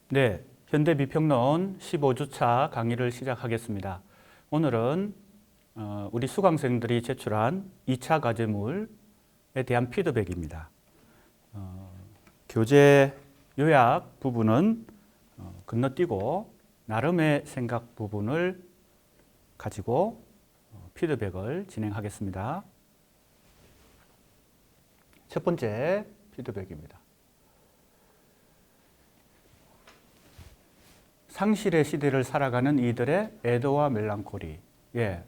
네, 현대비평론 15주차 강의를 시작하겠습니다. 오늘은 우리 수강생들이 제출한 2차 과제물에 대한 피드백입니다. 교재 요약 부분은 건너뛰고 나름의 생각 부분을 가지고 피드백을 진행하겠습니다. 첫 번째 피드백입니다. 상실의 시대를 살아가는 이들의 애도와 멜랑콜리. 예.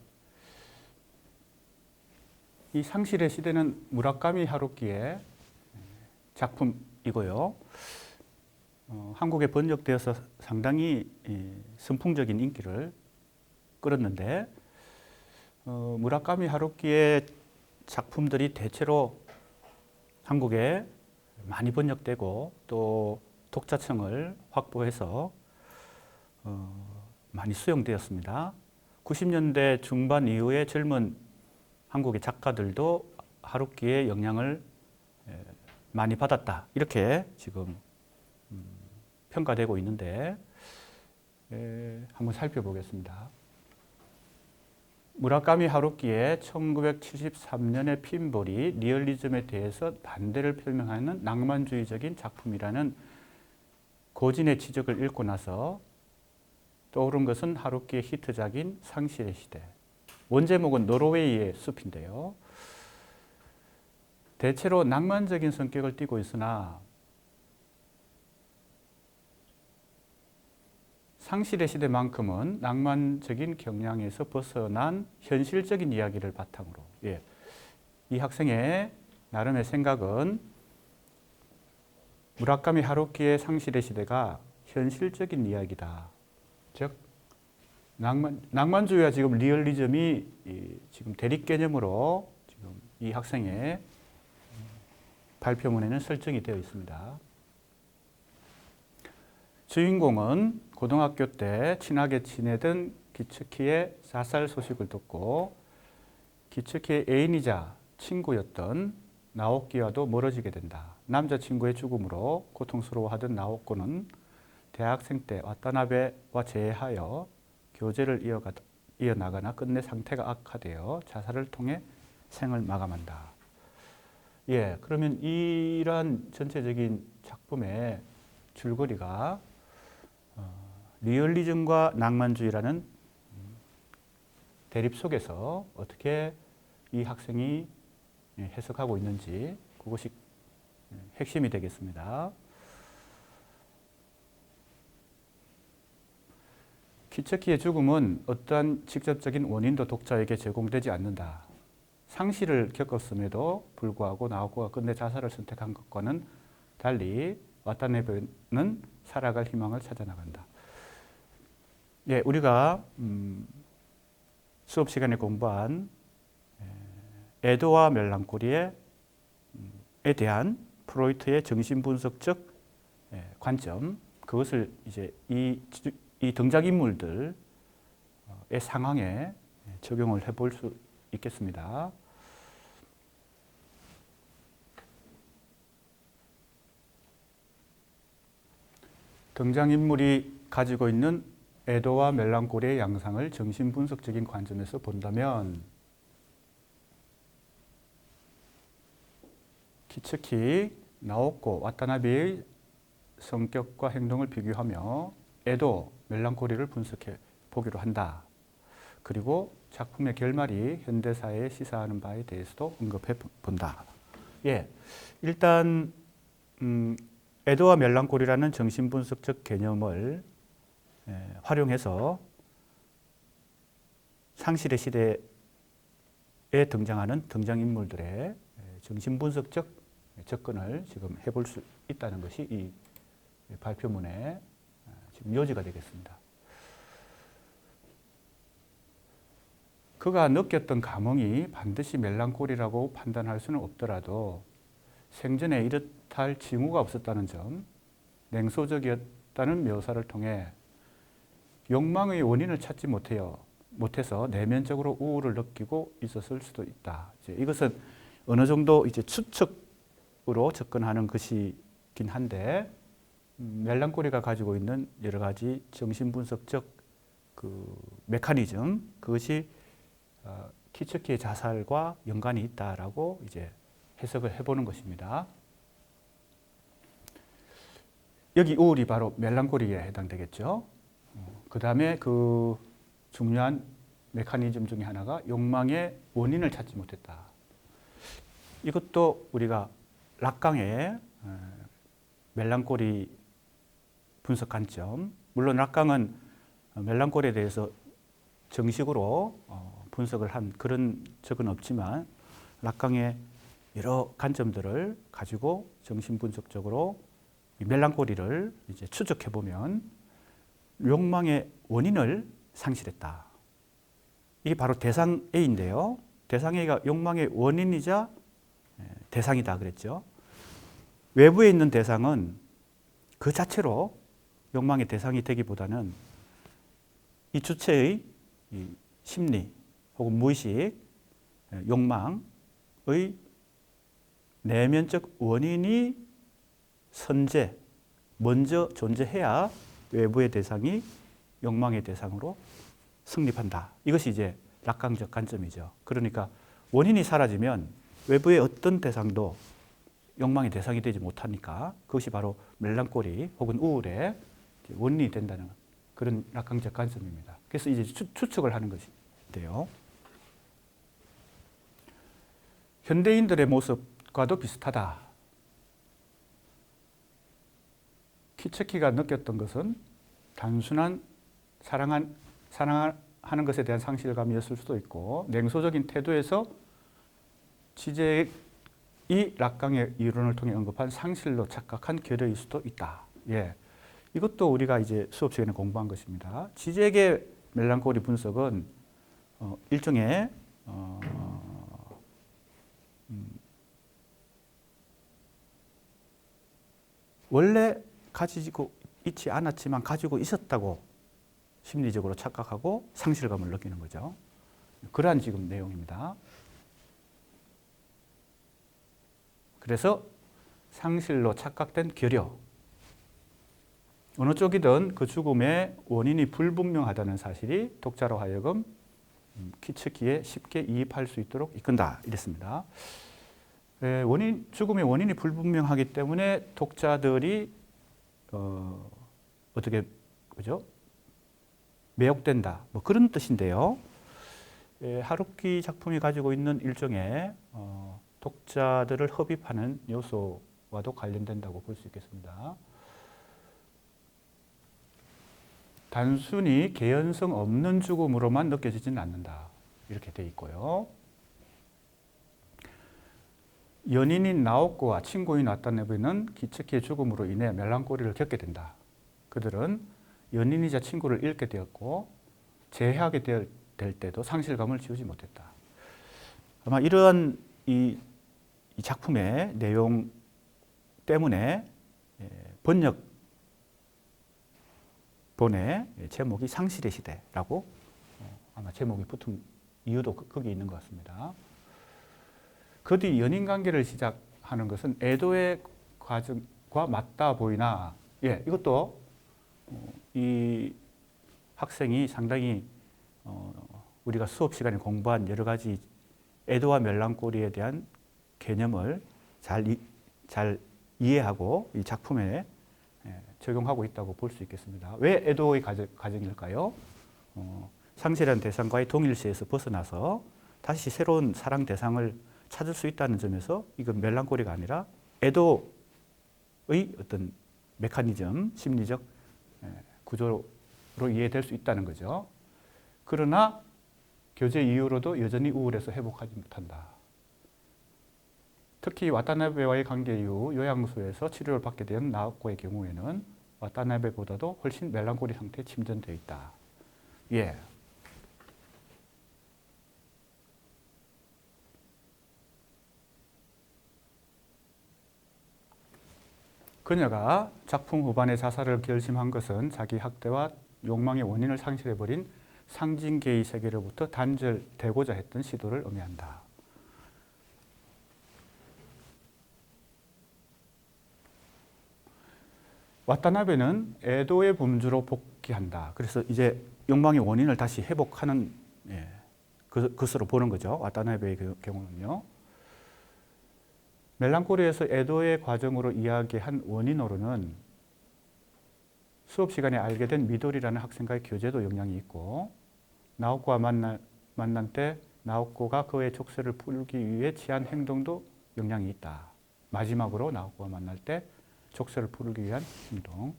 이 상실의 시대는 무라카미 하루키의 작품이고요. 한국에 번역되어서 상당히 선풍적인 인기를 끌었는데, 무라카미 하루키의 작품들이 대체로 한국에 많이 번역되고 또 독자층을 확보해서 많이 수용되었습니다. 90년대 중반 이후에 젊은 한국의 작가들도 하루키의 영향을 많이 받았다. 이렇게 지금 평가되고 있는데 한번 살펴보겠습니다. 무라카미 하루키의 1973년의 핀볼이 리얼리즘에 대해서 반대를 표명하는 낭만주의적인 작품이라는 고진의 지적을 읽고 나서 떠오른 것은 하루키의 히트작인 상실의 시대. 원제목은 노르웨이의 숲인데요. 대체로 낭만적인 성격을 띠고 있으나 상실의 시대만큼은 낭만적인 경향에서 벗어난 현실적인 이야기를 바탕으로, 이 학생의 나름의 생각은 무라카미 하루키의 상실의 시대가 현실적인 이야기다. 즉 낭만주의와 지금 리얼리즘이 지금 대립 개념으로 지금 이 학생의 발표문에는 설정이 되어 있습니다. 주인공은 고등학교 때 친하게 지내던 기츠키의 자살 소식을 듣고 기츠키의 애인이자 친구였던 나오키와도 멀어지게 된다. 남자친구의 죽음으로 고통스러워하던 나오코는 대학생 때 와타나베와 재회하여 교제를 이어나가나 끝내 상태가 악화되어 자살을 통해 생을 마감한다. 그러면 이러한 전체적인 작품의 줄거리가 리얼리즘과 낭만주의라는 대립 속에서 어떻게 이 학생이 해석하고 있는지 그것이 핵심이 되겠습니다. 기츠키의 죽음은 어떠한 직접적인 원인도 독자에게 제공되지 않는다. 상실을 겪었음에도 불구하고 나오코가 끝내 자살을 선택한 것과는 달리 와타나베는 살아갈 희망을 찾아나간다. 우리가 수업 시간에 공부한 애도와 멜랑콜리에 대한 프로이트의 정신분석적 관점, 그것을 이제 이 등장인물들의 상황에 적용을 해볼 수 있겠습니다. 등장인물이 가지고 있는 애도와 멜랑콜리의 양상을 정신분석적인 관점에서 본다면 기츠키, 나오코, 와타나베의 성격과 행동을 비교하며 애도, 멜랑콜리를 분석해 보기로 한다. 그리고 작품의 결말이 현대사회에 시사하는 바에 대해서도 언급해 본다. 일단 애도와 멜랑콜리라는 정신분석적 개념을 활용해서 상실의 시대에 등장하는 등장인물들의 정신분석적 접근을 지금 해볼 수 있다는 것이 이 발표문의 지금 요지가 되겠습니다. 그가 느꼈던 감흥이 반드시 멜랑콜리라고 판단할 수는 없더라도 생전에 이렇다 징후가 없었다는 점, 냉소적이었다는 묘사를 통해 욕망의 원인을 찾지 못해서 내면적으로 우울을 느끼고 있었을 수도 있다. 이것은 어느 정도 이제 추측으로 접근하는 것이긴 한데 멜랑콜리가 가지고 있는 여러 가지 정신분석적 그 메커니즘, 그것이 키츠키의 자살과 연관이 있다라고 이제 해석을 해보는 것입니다. 여기 우울이 바로 멜랑콜리에 해당되겠죠. 그 다음에 그 중요한 메커니즘 중에 하나가 욕망의 원인을 찾지 못했다. 이것도 우리가 락강의 멜랑콜리 분석 관점, 물론 락강은 멜랑콜리에 대해서 정식으로 분석을 한 그런 적은 없지만 락강의 여러 관점들을 가지고 정신분석적으로 이 멜랑콜리를 이제 추적해 보면 욕망의 원인을 상실했다. 이게 바로 대상 A인데요. 대상 A가 욕망의 원인이자 대상이다 그랬죠. 외부에 있는 대상은 그 자체로 욕망의 대상이 되기보다는 이 주체의 이 심리 혹은 무의식, 욕망의 내면적 원인이 먼저 존재해야 외부의 대상이 욕망의 대상으로 성립한다. 이것이 이제 락강적 관점이죠. 그러니까 원인이 사라지면 외부의 어떤 대상도 욕망의 대상이 되지 못하니까 그것이 바로 멜랑콜리 혹은 우울의 원인이 된다는 그런 락강적 관점입니다. 그래서 이제 추측을 하는 것인데요. 현대인들의 모습과도 비슷하다. 키츠키가 느꼈던 것은 단순한 사랑하는 것에 대한 상실감이었을 수도 있고 냉소적인 태도에서 지제의 락강의 이론을 통해 언급한 상실로 착각한 결여일 수도 있다. 예, 이것도 우리가 이제 수업 시간에 공부한 것입니다. 지제의 멜랑콜리 분석은 일종의 원래 가지고 있지 않았지만 가지고 있었다고 심리적으로 착각하고 상실감을 느끼는 거죠. 그러한 지금 내용입니다. 그래서 상실로 착각된 결여. 어느 쪽이든 그 죽음의 원인이 불분명하다는 사실이 독자로 하여금 키츠키에 쉽게 이입할 수 있도록 이끈다. 이랬습니다. 죽음의 원인이 불분명하기 때문에 독자들이 어떻게 그죠? 매혹된다. 뭐 그런 뜻인데요. 하루키 작품이 가지고 있는 일종의 독자들을 흡입하는 요소와도 관련된다고 볼 수 있겠습니다. 단순히 개연성 없는 죽음으로만 느껴지지는 않는다. 이렇게 돼 있고요. 연인인 나오코와 친구인 와타나베는 키츠키의 죽음으로 인해 멜랑콜리를 겪게 된다. 그들은 연인이자 친구를 잃게 되었고 재회하게 될 때도 상실감을 지우지 못했다. 아마 이러한 이 작품의 내용 때문에 번역본의 제목이 상실의 시대라고 아마 제목이 붙은 이유도 거기에 있는 것 같습니다. 그 뒤 연인관계를 시작하는 것은 애도의 과정과 맞다 보이나, 예, 이것도 이 학생이 상당히 우리가 수업 시간에 공부한 여러 가지 애도와 멜랑콜리에 대한 개념을 잘 이해하고 이 작품에 적용하고 있다고 볼 수 있겠습니다. 왜 애도의 과정일까요? 상실한 대상과의 동일시에서 벗어나서 다시 새로운 사랑 대상을 찾을 수 있다는 점에서 이건 멜랑콜리가 아니라 애도의 어떤 메커니즘, 심리적 구조로 이해될 수 있다는 거죠. 그러나 교제 이후로도 여전히 우울해서 회복하지 못한다. 특히 와타나베와의 관계 이후 요양소에서 치료를 받게 된 나오코의 경우에는 와타나베보다도 훨씬 멜랑콜리 상태에 침전되어 있다. 예. 그녀가 작품 후반에 자살을 결심한 것은 자기 학대와 욕망의 원인을 상실해버린 상징계의 세계로부터 단절되고자 했던 시도를 의미한다. 와타나베는 에도의 범주로 복귀한다. 그래서 이제 욕망의 원인을 다시 회복하는 것으로 보는 거죠. 와타나베의 경우는요. 멜랑콜리에서 에도의 과정으로 이야기한 원인으로는 수업 시간에 알게 된 미도리라는 학생과의 교제도 영향이 있고, 나오코와 만난 때 나오코가 그의 족쇄를 풀기 위해 취한 행동도 영향이 있다. 마지막으로 나오코와 만날 때 족쇄를 풀기 위한 행동.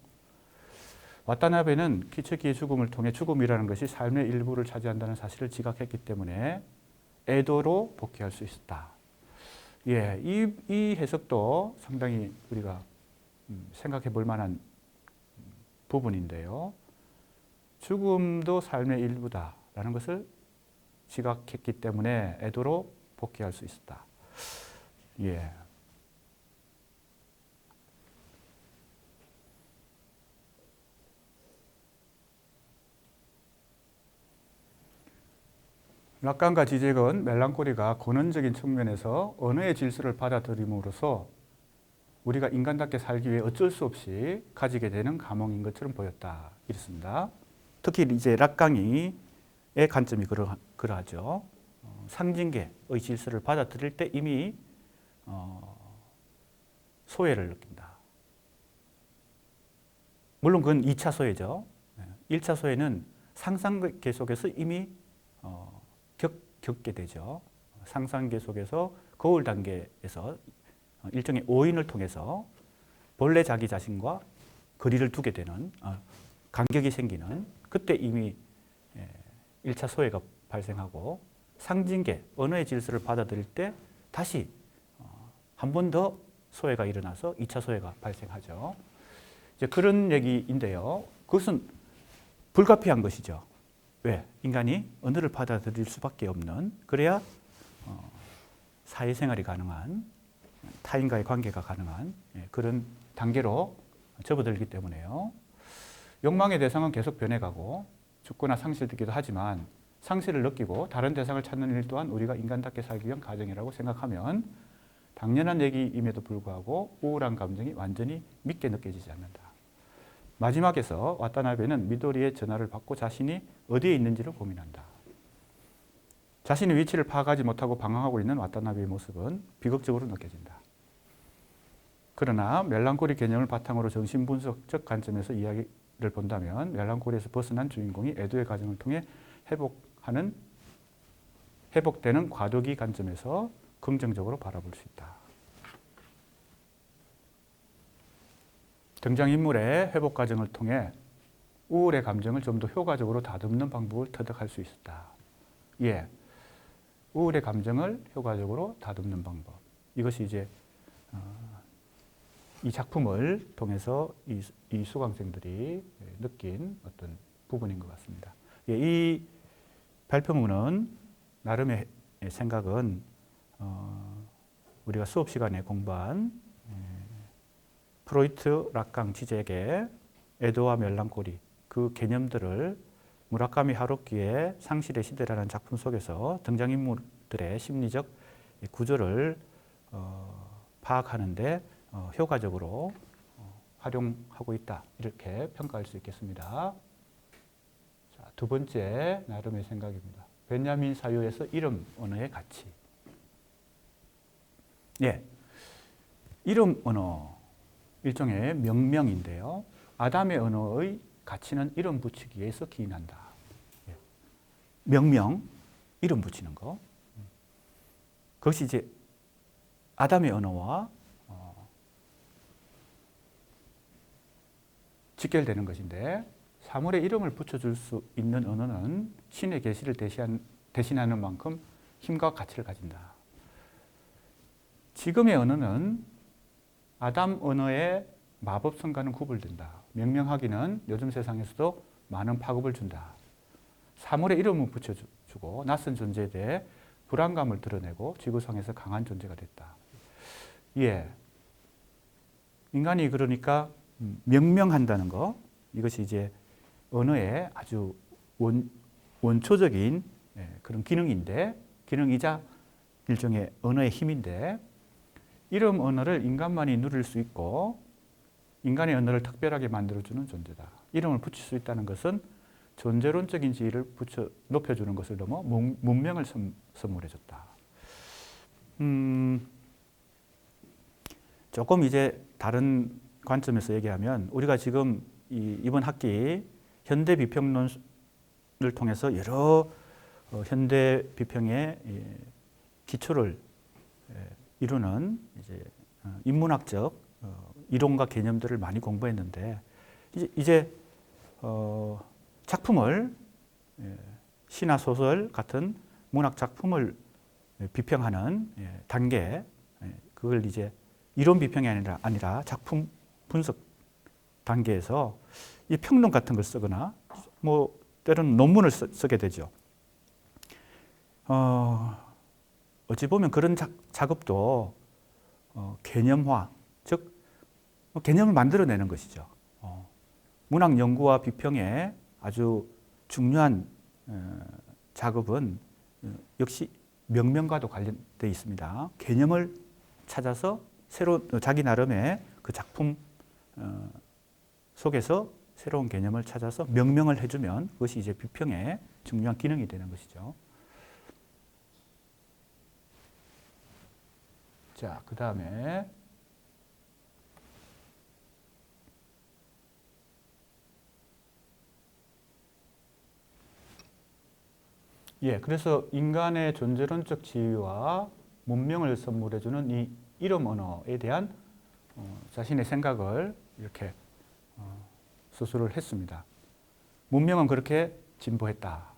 와타나베는 키츠키의 죽음을 통해 죽음이라는 것이 삶의 일부를 차지한다는 사실을 지각했기 때문에 에도로 복귀할 수 있었다. 예, 이 해석도 상당히 우리가 생각해 볼 만한 부분인데요. 죽음도 삶의 일부다라는 것을 지각했기 때문에 에도로 복귀할 수 있었다. 예. 락강과 지젝은 멜랑콜리가 근원적인 측면에서 언어의 질서를 받아들임으로써 우리가 인간답게 살기 위해 어쩔 수 없이 가지게 되는 감흥인 것처럼 보였다. 이렇습니다. 특히 이제 락강이의 관점이 그러하죠. 상징계의 질서를 받아들일 때 이미 소외를 느낀다. 물론 그건 2차 소외죠. 1차 소외는 상상계 속에서 이미 겪게 되죠. 상상계 속에서 거울 단계에서 일종의 오인을 통해서 본래 자기 자신과 거리를 두게 되는 간격이 생기는, 그때 이미 1차 소외가 발생하고, 상징계, 언어의 질서를 받아들일 때 다시 한 번 더 소외가 일어나서 2차 소외가 발생하죠. 이제 그런 얘기인데요. 그것은 불가피한 것이죠. 왜? 인간이 언어를 받아들일 수밖에 없는, 그래야 사회생활이 가능한, 타인과의 관계가 가능한 그런 단계로 접어들기 때문에요. 욕망의 대상은 계속 변해가고 죽거나 상실되기도 하지만 상실을 느끼고 다른 대상을 찾는 일 또한 우리가 인간답게 살기 위한 과정이라고 생각하면 당연한 얘기임에도 불구하고 우울한 감정이 완전히 믿게 느껴지지 않는다. 마지막에서 와타나베는 미도리의 전화를 받고 자신이 어디에 있는지를 고민한다. 자신의 위치를 파악하지 못하고 방황하고 있는 와타나베의 모습은 비극적으로 느껴진다. 그러나 멜랑콜리 개념을 바탕으로 정신분석적 관점에서 이야기를 본다면 멜랑콜리에서 벗어난 주인공이 에도의 과정을 통해 회복되는 과도기 관점에서 긍정적으로 바라볼 수 있다. 등장인물의 회복 과정을 통해 우울의 감정을 좀 더 효과적으로 다듬는 방법을 터득할 수 있었다. 예, 우울의 감정을 효과적으로 다듬는 방법. 이것이 이제 이 작품을 통해서 이 수강생들이 느낀 어떤 부분인 것 같습니다. 예, 이 발표문은 나름의 생각은 우리가 수업 시간에 공부한 프로이트, 락강, 지젝의 에도와 멜랑콜리, 그 개념들을 무라카미 하루키의 상실의 시대라는 작품 속에서 등장인물들의 심리적 구조를 파악하는 데 효과적으로 활용하고 있다. 이렇게 평가할 수 있겠습니다. 자, 두 번째 나름의 생각입니다. 벤야민 사유에서 이름 언어의 가치. 예, 이름 언어, 일종의 명명인데요. 아담의 언어의 가치는 이름 붙이기에서 기인한다. 예. 명명, 이름 붙이는 거. 그것이 이제 아담의 언어와 직결되는 것인데, 사물에 이름을 붙여줄 수 있는 언어는 신의 계시를 대신하는 만큼 힘과 가치를 가진다. 지금의 언어는 아담 언어의 마법성과는 구별된다. 명명하기는 요즘 세상에서도 많은 파급을 준다. 사물에 이름을 붙여주고 낯선 존재에 대해 불안감을 드러내고 지구상에서 강한 존재가 됐다. 예, 인간이 그러니까 명명한다는 거, 이것이 이제 언어의 아주 원초적인 그런 기능이자 일종의 언어의 힘인데, 이름 언어를 인간만이 누릴 수 있고 인간의 언어를 특별하게 만들어주는 존재다. 이름을 붙일 수 있다는 것은 존재론적인 지위를 높여주는 것을 넘어 문명을 선물해줬다. 조금 이제 다른 관점에서 얘기하면 우리가 지금 이번 학기 현대 비평론을 통해서 여러 현대 비평의 기초를 이루는 이제 인문학적 이론과 개념들을 많이 공부했는데 이제 작품을 시나 소설 같은 문학 작품을 비평하는 단계, 그걸 이제 이론 비평이 아니라 작품 분석 단계에서 이 평론 같은 걸 쓰거나 뭐 때로는 논문을 쓰게 되죠. 어찌 보면 그런 작업도 개념화, 즉 개념을 만들어내는 것이죠. 문학 연구와 비평의 아주 중요한 작업은 역시 명명과도 관련되어 있습니다. 개념을 찾아서 새로운 자기 나름의 그 작품 속에서 새로운 개념을 찾아서 명명을 해주면 그것이 이제 비평의 중요한 기능이 되는 것이죠. 자, 그 다음에 그래서 인간의 존재론적 지위와 문명을 선물해주는 이 이름 언어에 대한 자신의 생각을 이렇게 수술을 했습니다. 문명은 그렇게 진보했다.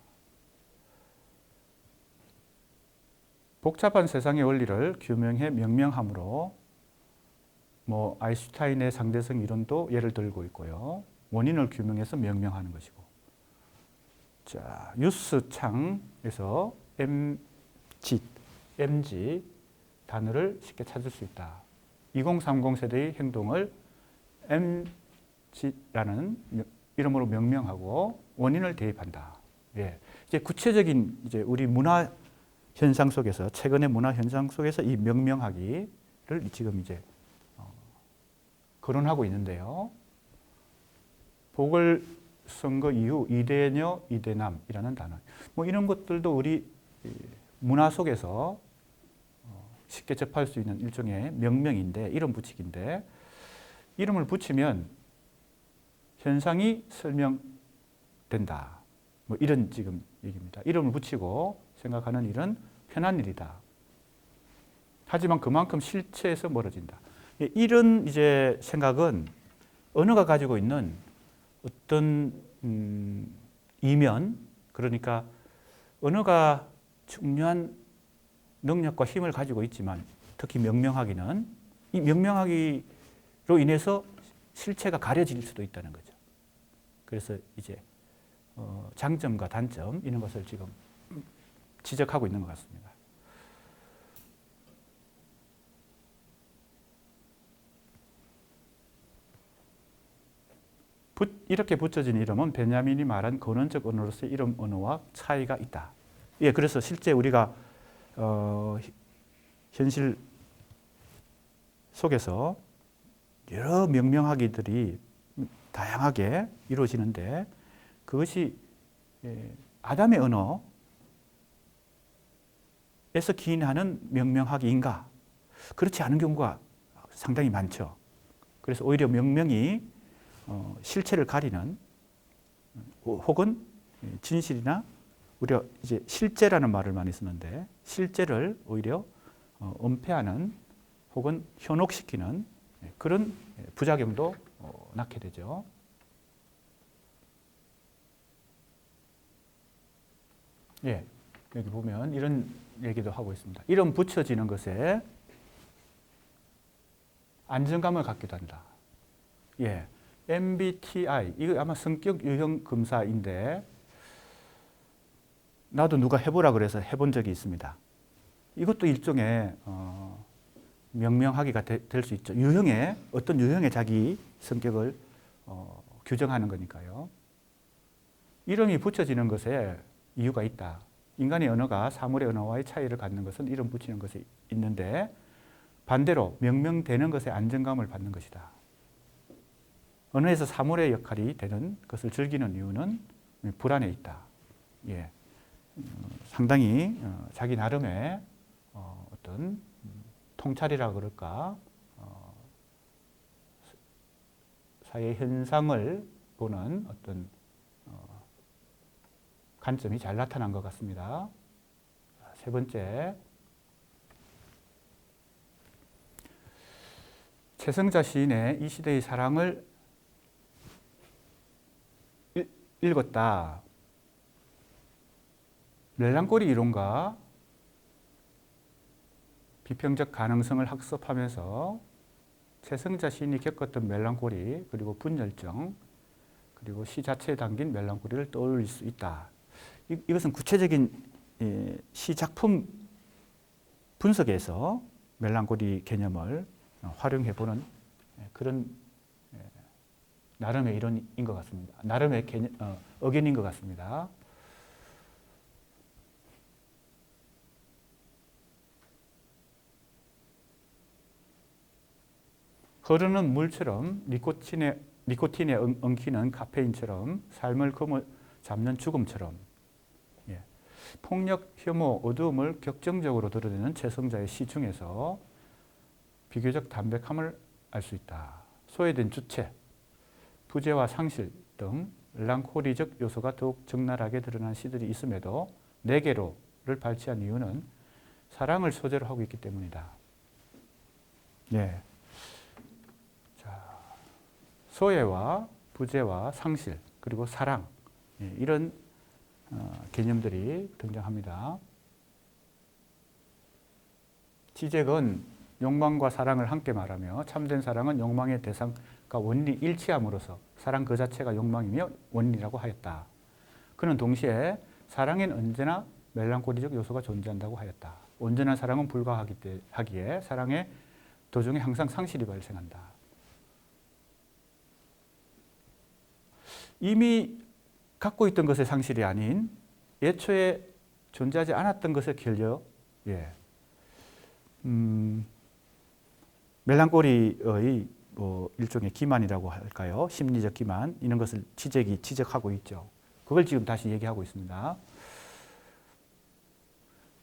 복잡한 세상의 원리를 규명해 명명함으로 뭐 아인슈타인의 상대성 이론도 예를 들고 있고요. 원인을 규명해서 명명하는 것이고. 자, 유스창에서 MG 단어를 쉽게 찾을 수 있다. 2030 세대의 행동을 MG라는 이름으로 명명하고 원인을 대입한다. 이제 구체적인 이제 우리 문화 현상 속에서 최근의 문화 현상 속에서 이 명명하기를 지금 이제 거론하고 있는데요. 보궐선거 이후 이대녀, 이대남이라는 단어. 뭐 이런 것들도 우리 문화 속에서 쉽게 접할 수 있는 일종의 명명인데, 이름 붙이기인데, 이름을 붙이면 현상이 설명된다. 뭐 이런 지금 얘기입니다. 이름을 붙이고 생각하는 일은 편한 일이다. 하지만 그만큼 실체에서 멀어진다. 이런 이제 생각은 언어가 가지고 있는 어떤 이면, 그러니까 언어가 중요한 능력과 힘을 가지고 있지만 특히 명명하기는 이 명명하기로 인해서 실체가 가려질 수도 있다는 거죠. 그래서 이제 장점과 단점 이런 것을 지금 지적하고 있는 것 같습니다. 이렇게 붙여진 이름은 베냐민이 말한 근원적 언어로서의 이름 언어와 차이가 있다. 그래서 실제 우리가 현실 속에서 여러 명명하기들이 다양하게 이루어지는데 그것이 아담의 언어에서 기인하는 명명하기인가? 그렇지 않은 경우가 상당히 많죠. 그래서 오히려 명명이 실체를 가리는 혹은 진실이나 우리가 이제 실제라는 말을 많이 쓰는데 실제를 오히려 은폐하는 혹은 현혹시키는 그런 부작용도 낳게 되죠. 여기 보면 이런 얘기도 하고 있습니다. 이름 붙여지는 것에 안정감을 갖기도 한다. MBTI, 이거 아마 성격 유형 검사인데 나도 누가 해보라 그래서 해본 적이 있습니다. 이것도 일종의 명명하기가 될 수 있죠. 어떤 유형의 자기 성격을 규정하는 거니까요. 이름이 붙여지는 것에 이유가 있다. 인간의 언어가 사물의 언어와의 차이를 갖는 것은 이름 붙이는 것에 있는데 반대로 명명되는 것에 안정감을 받는 것이다. 언어에서 사물의 역할이 되는 것을 즐기는 이유는 불안에 있다. 예. 상당히 자기 나름의 어떤 통찰이라 그럴까, 사회 현상을 보는 어떤 관점이 잘 나타난 것 같습니다. 세 번째, 최성자 시인의 이 시대의 사랑을 읽었다. 멜랑콜리 이론과 비평적 가능성을 학습하면서 최성자 시인이 겪었던 멜랑콜리, 그리고 분열증, 그리고 시 자체에 담긴 멜랑콜리를 떠올릴 수 있다. 이것은 구체적인 시 작품 분석에서 멜랑콜리 개념을 활용해 보는 그런 나름의 이론인 것 같습니다. 나름의 의견인 것 같습니다. 흐르는 물처럼 니코틴에 엉키는 카페인처럼 삶을 잡는 죽음처럼, 폭력, 혐오, 어두움을 격정적으로 드러내는 최성자의 시 중에서 비교적 담백함을 알 수 있다. 소외된 주체, 부재와 상실 등 멜랑콜리적 요소가 더욱 적나라하게 드러난 시들이 있음에도 네 개로를 발췌한 이유는 사랑을 소재로 하고 있기 때문이다. 자, 소외와 부재와 상실, 그리고 사랑, 이런 개념들이 등장합니다. 지적은 욕망과 사랑을 함께 말하며 참된 사랑은 욕망의 대상과 원리 일치함으로써 사랑 그 자체가 욕망이며 원리라고 하였다. 그는 동시에 사랑에는 언제나 멜랑콜리적 요소가 존재한다고 하였다. 온전한 사랑은 불가하기에 사랑의 도중에 항상 상실이 발생한다. 이미 갖고 있던 것의 상실이 아닌 애초에 존재하지 않았던 것의 결여, 멜랑콜리의 일종의 기만이라고 할까요? 심리적 기만, 이런 것을 지적하고 있죠. 그걸 지금 다시 얘기하고 있습니다.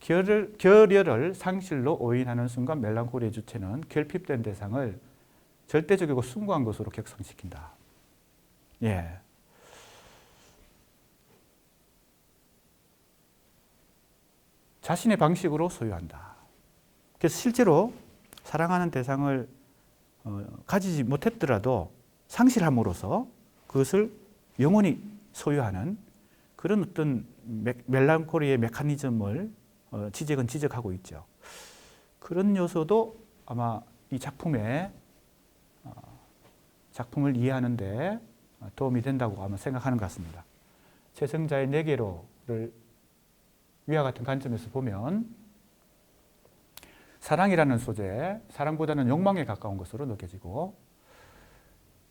결여를 상실로 오인하는 순간 멜랑콜리의 주체는 결핍된 대상을 절대적이고 숭고한 것으로 격상시킨다. 자신의 방식으로 소유한다. 그래서 실제로 사랑하는 대상을 가지지 못했더라도 상실함으로써 그것을 영원히 소유하는 그런 어떤 멜랑콜리의 메커니즘을 지적하고 있죠. 그런 요소도 아마 이 작품을 이해하는 데 도움이 된다고 아마 생각하는 것 같습니다. 최성자의 네 개로를 위와 같은 관점에서 보면 사랑이라는 소재, 사랑보다는 욕망에 가까운 것으로 느껴지고,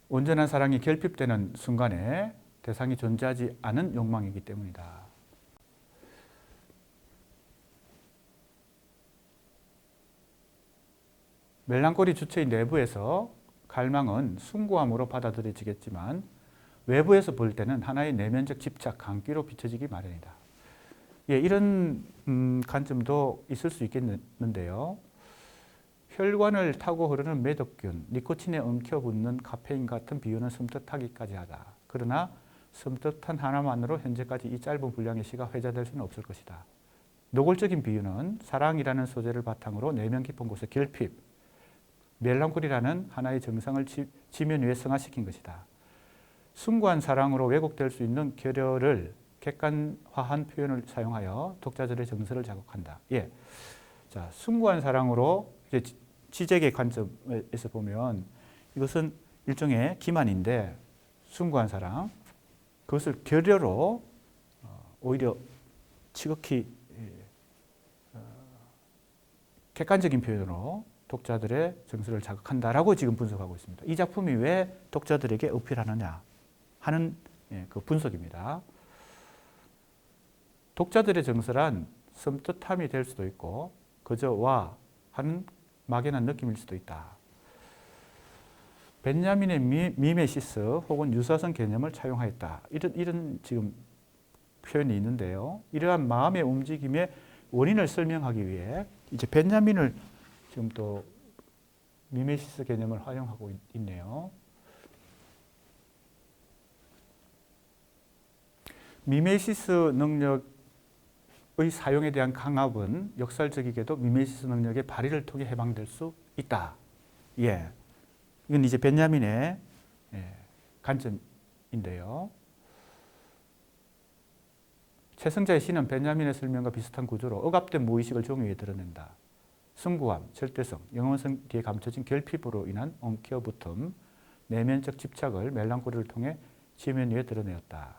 온전한 사랑이 결핍되는 순간에 대상이 존재하지 않은 욕망이기 때문이다. 멜랑콜리 주체의 내부에서 갈망은 숭고함으로 받아들여지겠지만 외부에서 볼 때는 하나의 내면적 집착, 강기로 비춰지기 마련이다. 이런 관점도 있을 수 있겠는데요. 혈관을 타고 흐르는 매독균, 니코틴에 엉켜붙는 카페인 같은 비유는 섬뜩하기까지 하다. 그러나 섬뜩한 하나만으로 현재까지 이 짧은 분량의 시가 회자될 수는 없을 것이다. 노골적인 비유는 사랑이라는 소재를 바탕으로 내면 깊은 곳의 결핍, 멜랑콜리라는 하나의 정상을 지면 위에 승화시킨 것이다. 숭고한 사랑으로 왜곡될 수 있는 결여를 객관화한 표현을 사용하여 독자들의 정서를 자극한다. 자, 숭고한 사랑으로 이제 지적의 관점에서 보면 이것은 일종의 기만인데, 숭고한 사랑, 그것을 결여로 오히려 지극히 객관적인 표현으로 독자들의 정서를 자극한다라고 지금 분석하고 있습니다. 이 작품이 왜 독자들에게 어필하느냐 하는 그 분석입니다. 독자들의 정서란 섬뜩함이 될 수도 있고 그저 와 하는 막연한 느낌일 수도 있다. 벤자민의 미메시스 혹은 유사성 개념을 차용하였다. 이런 지금 표현이 있는데요. 이러한 마음의 움직임의 원인을 설명하기 위해 이제 벤자민을 지금 또 미메시스 개념을 활용하고 있네요. 미메시스 능력의 사용에 대한 강압은 역설적이게도 미메시스 능력의 발휘를 통해 해방될 수 있다. 예. 이건 이제 벤자민의 관점인데요. 최승자의 시는 벤자민의 설명과 비슷한 구조로 억압된 무의식을 종이 위에 드러낸다. 승부함, 절대성, 영혼성 뒤에 감춰진 결핍으로 인한 엉켜붙음, 내면적 집착을 멜랑콜리를 통해 지면 위에 드러내었다.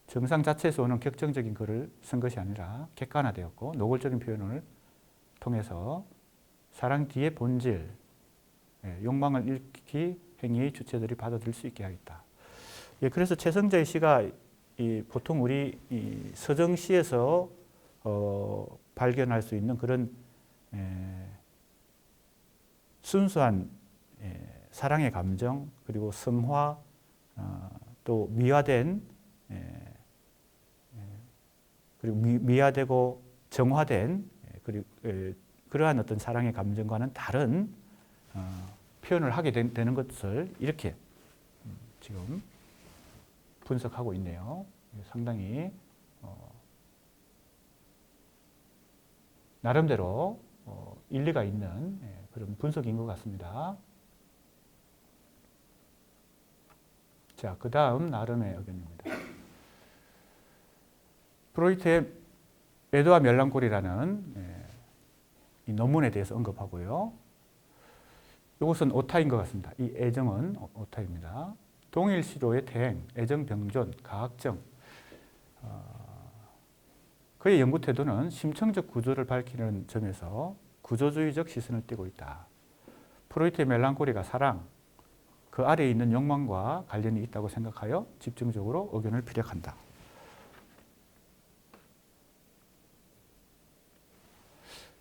정상 자체에서 오는 격정적인 글을 쓴 것이 아니라 객관화되었고 노골적인 표현을 통해서 사랑 뒤의 본질, 욕망을 일으키 행위의 주체들이 받아들일 수 있게 하겠다. 예, 그래서 최승자의 시가 보통 우리 서정시에서 발견할 수 있는 그런 순수한 사랑의 감정, 그리고 성화, 또 미화된 그리고 미화되고 정화된 그리고 그러한 어떤 사랑의 감정과는 다른 표현을 하게 되는 것을 이렇게 지금 분석하고 있네요. 상당히 나름대로 일리가 있는 그런 분석인 것 같습니다. 자, 그 다음 나름의 의견입니다. 프로이트의 애도와 멜랑콜리라는 이 논문에 대해서 언급하고요. 이것은 오타인 것 같습니다. 이 애정은 오타입니다. 동일 시로의 대행, 애정 병존, 가학정. 그의 연구 태도는 심층적 구조를 밝히는 점에서 구조주의적 시선을 띠고 있다. 프로이트의 멜랑콜리가 사랑, 그 아래에 있는 욕망과 관련이 있다고 생각하여 집중적으로 의견을 피력한다.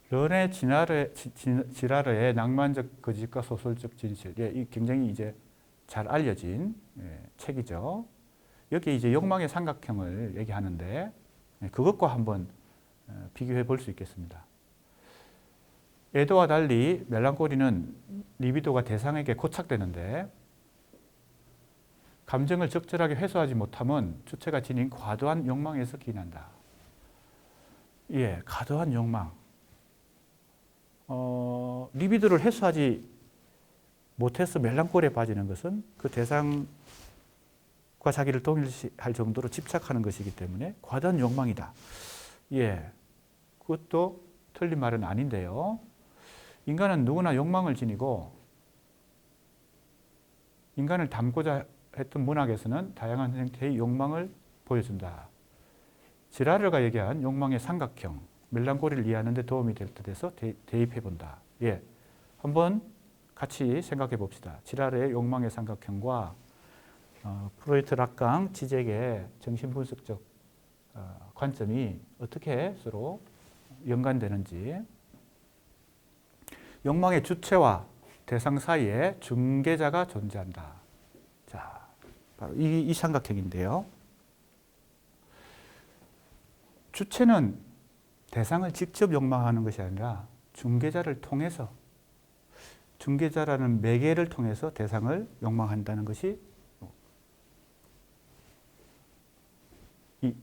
르네 지라르의 낭만적 거짓과 소설적 진실. 이 굉장히 이제 잘 알려진 책이죠. 여기 이제 욕망의 삼각형을 얘기하는데 그것과 한번 비교해 볼 수 있겠습니다. 애도와 달리 멜랑콜리는 리비도가 대상에게 고착되는데 감정을 적절하게 회수하지 못하면 주체가 지닌 과도한 욕망에서 기인한다. 예, 과도한 욕망. 리비도를 해소하지 못해서 멜랑콜리에 빠지는 것은 그 대상과 자기를 동일시할 정도로 집착하는 것이기 때문에 과도한 욕망이다. 예, 그것도 틀린 말은 아닌데요. 인간은 누구나 욕망을 지니고 인간을 닮고자 했던 문학에서는 다양한 형태의 욕망을 보여준다. 지라르가 얘기한 욕망의 삼각형, 멜랑콜리를 이해하는 데 도움이 될 듯해서 대입해 본다. 예, 한번 같이 생각해 봅시다. 지라르의 욕망의 삼각형과 프로이트 락강 지적의 정신분석적 관점이 어떻게 서로 연관되는지. 욕망의 주체와 대상 사이에 중개자가 존재한다. 자, 바로 이 삼각형인데요. 주체는 대상을 직접 욕망하는 것이 아니라 중개자를 통해서, 중개자라는 매개를 통해서 대상을 욕망한다는 것이 이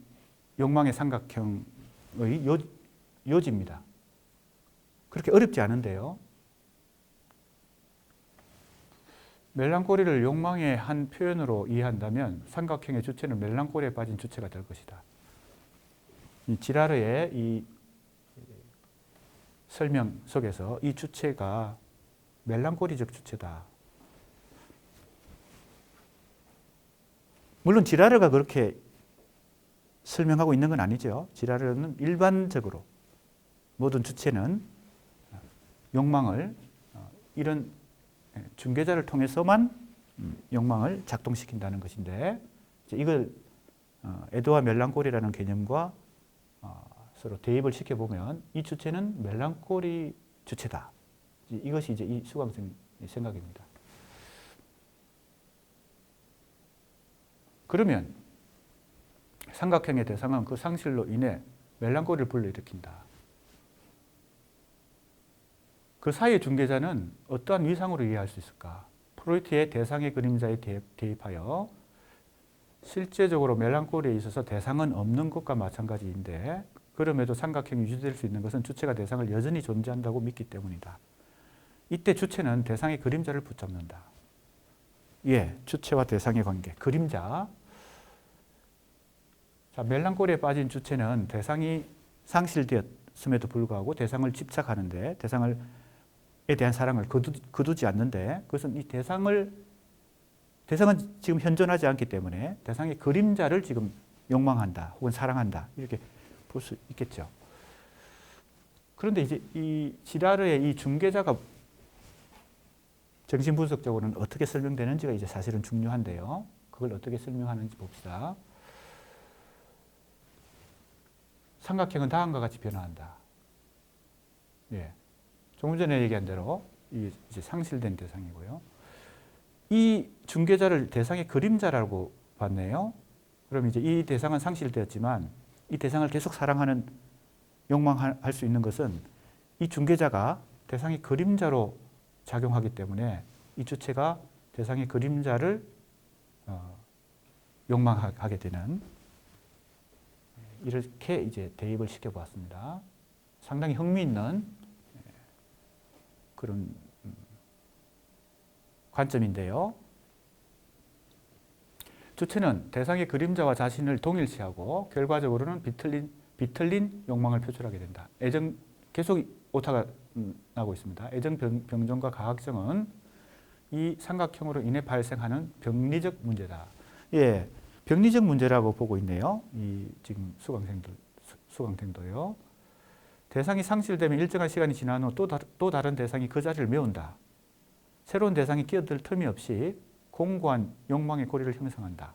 욕망의 삼각형의 요지입니다. 그렇게 어렵지 않은데요. 멜랑콜리를 욕망의 한 표현으로 이해한다면 삼각형의 주체는 멜랑콜리에 빠진 주체가 될 것이다. 이 지라르의 이 설명 속에서 이 주체가 멜랑콜리적 주체다. 물론 지라르가 그렇게 설명하고 있는 건 아니죠. 지라르는 일반적으로 모든 주체는 욕망을 이런 중개자를 통해서만 욕망을 작동시킨다는 것인데, 이걸 애도와 멜랑콜리라는 개념과 서로 대입을 시켜보면 이 주체는 멜랑콜리 주체다. 이것이 이제 이 수강생 생각입니다. 그러면 삼각형의 대상은 그 상실로 인해 멜랑콜리를 불러일으킨다. 그 사이의 중개자는 어떠한 위상으로 이해할 수 있을까? 프로이트의 대상의 그림자에 대입하여 실제적으로 멜랑콜리에 있어서 대상은 없는 것과 마찬가지인데 그럼에도 삼각형이 유지될 수 있는 것은 주체가 대상을 여전히 존재한다고 믿기 때문이다. 이때 주체는 대상의 그림자를 붙잡는다. 예, 주체와 대상의 관계, 그림자. 자, 멜랑콜리에 빠진 주체는 대상이 상실되었음에도 불구하고 대상을 집착하는데 대상에 대한 사랑을 거두지 않는데 그것은 이 대상은 지금 현존하지 않기 때문에 대상의 그림자를 지금 욕망한다 혹은 사랑한다 이렇게 볼 수 있겠죠. 그런데 이제 이 지라르의 이 중개자가 정신분석적으로는 어떻게 설명되는지가 이제 사실은 중요한데요. 그걸 어떻게 설명하는지 봅시다. 삼각형은 다음과 같이 변화한다. 예. 조금 전에 얘기한 대로 이제 상실된 대상이고요. 이 중개자를 대상의 그림자라고 봤네요. 그럼 이제 이 대상은 상실되었지만 이 대상을 계속 사랑하는 욕망할 수 있는 것은 이 중개자가 대상의 그림자로 작용하기 때문에 이 주체가 대상의 그림자를 욕망하게 되는 이렇게 이제 대입을 시켜보았습니다. 상당히 흥미있는 그런 관점인데요. 주체는 대상의 그림자와 자신을 동일시하고 결과적으로는 비틀린 욕망을 표출하게 된다. 계속 오타가 나고 있습니다. 애정 병정과 가학정은 이 삼각형으로 인해 발생하는 병리적 문제다. 예, 병리적 문제라고 보고 있네요. 이 지금 수강생도요. 대상이 상실되면 일정한 시간이 지난 후 또 다른 대상이 그 자리를 메운다. 새로운 대상이 끼어들 틈이 없이 공고한 욕망의 고리를 형성한다.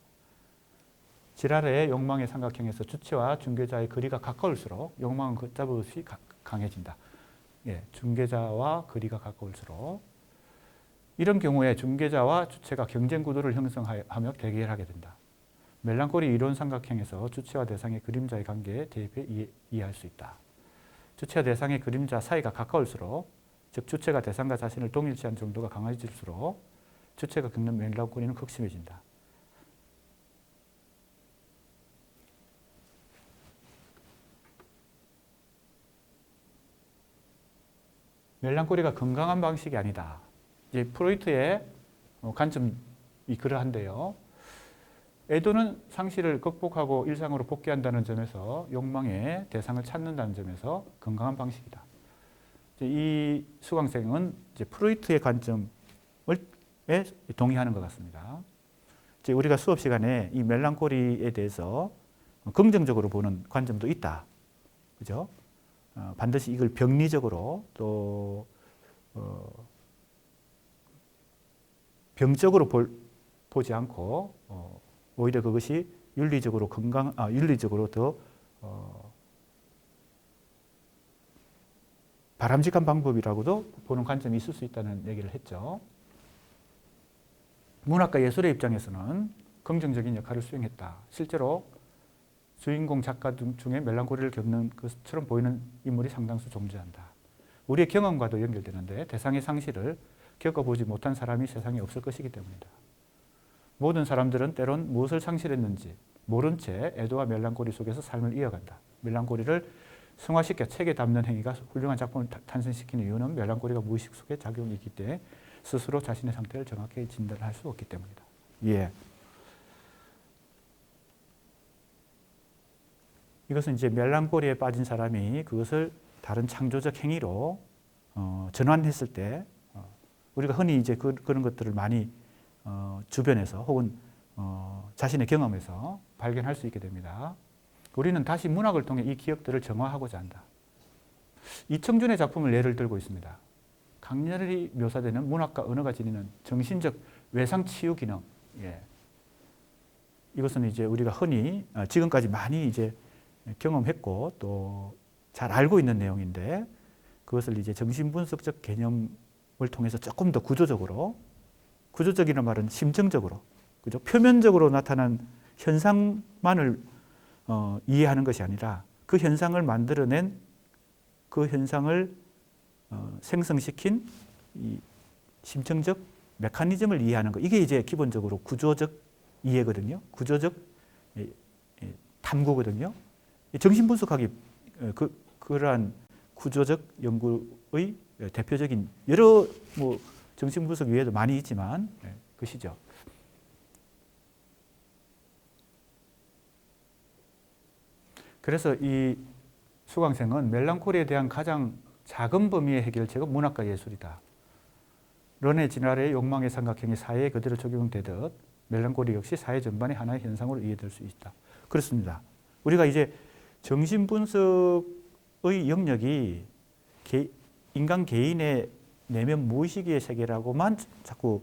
지라르의 욕망의 삼각형에서 주체와 중개자의 거리가 가까울수록 욕망은 걷잡없이 강해진다. 예, 중개자와 거리가 가까울수록 이런 경우에 중개자와 주체가 경쟁 구도를 형성하며 대결하게 된다. 멜랑콜리 이론 삼각형에서 주체와 대상의 그림자의 관계에 대입해 이해할 수 있다. 주체와 대상의 그림자 사이가 가까울수록 즉 주체가 대상과 자신을 동일시한 정도가 강해질수록 주체가 겪는 멜랑콜리는 극심해진다. 멜랑콜리가 건강한 방식이 아니다. 이제 프로이트의 관점이 그러한데요. 애도는 상실을 극복하고 일상으로 복귀한다는 점에서 욕망의 대상을 찾는다는 점에서 건강한 방식이다. 이 수강생은 이제 프로이트의 관점에 동의하는 것 같습니다. 이제 우리가 수업 시간에 이 멜랑콜리에 대해서 긍정적으로 보는 관점도 있다. 그죠? 반드시 이걸 병리적으로 또 병적으로 보지 않고 오히려 그것이 윤리적으로 더 바람직한 방법이라고도 보는 관점이 있을 수 있다는 얘기를 했죠. 문학과 예술의 입장에서는 긍정적인 역할을 수행했다. 실제로 주인공 작가 중에 멜랑콜리를 겪는 것처럼 보이는 인물이 상당수 존재한다. 우리의 경험과도 연결되는데 대상의 상실을 겪어보지 못한 사람이 세상에 없을 것이기 때문이다. 모든 사람들은 때론 무엇을 상실했는지 모른 채 애도와 멜랑콜리 속에서 삶을 이어간다. 멜랑콜리를 승화시켜 책에 담는 행위가 훌륭한 작품을 탄생시키는 이유는 멜랑콜리가 무의식 속에 작용이 있기 때문에 스스로 자신의 상태를 정확히 진단할 수 없기 때문이다. 예. 이것은 이제 멜랑콜리에 빠진 사람이 그것을 다른 창조적 행위로 전환했을 때 우리가 흔히 이제 그런 것들을 많이 주변에서 혹은 자신의 경험에서 발견할 수 있게 됩니다. 우리는 다시 문학을 통해 이 기억들을 정화하고자 한다. 이청준의 작품을 예를 들고 있습니다. 강렬히 묘사되는 문학과 언어가 지니는 정신적 외상치유 기능. 예. 이것은 이제 우리가 흔히 지금까지 많이 이제 경험했고 또 잘 알고 있는 내용인데 그것을 이제 정신분석적 개념을 통해서 조금 더 구조적이라는 말은 심정적으로, 그죠? 표면적으로 나타난 현상만을 이해하는 것이 아니라 그 현상을 만들어낸 그 현상을 생성시킨 이 심층적 메커니즘을 이해하는 것. 이게 이제 기본적으로 구조적 이해거든요. 구조적 탐구거든요. 정신분석학이 그러한 구조적 연구의 대표적인 여러 정신분석 외에도 많이 있지만 것이죠. 그래서 이 수강생은 멜랑콜리에 대한 가장 작은 범위의 해결책은 문학과 예술이다. 런의 진화의 욕망의 삼각형이 사회에 그대로 적용되듯 멜랑콜리 역시 사회 전반의 하나의 현상으로 이해될 수 있다. 그렇습니다. 우리가 이제 정신분석의 영역이 인간 개인의 내면 무의식의 세계라고만 자꾸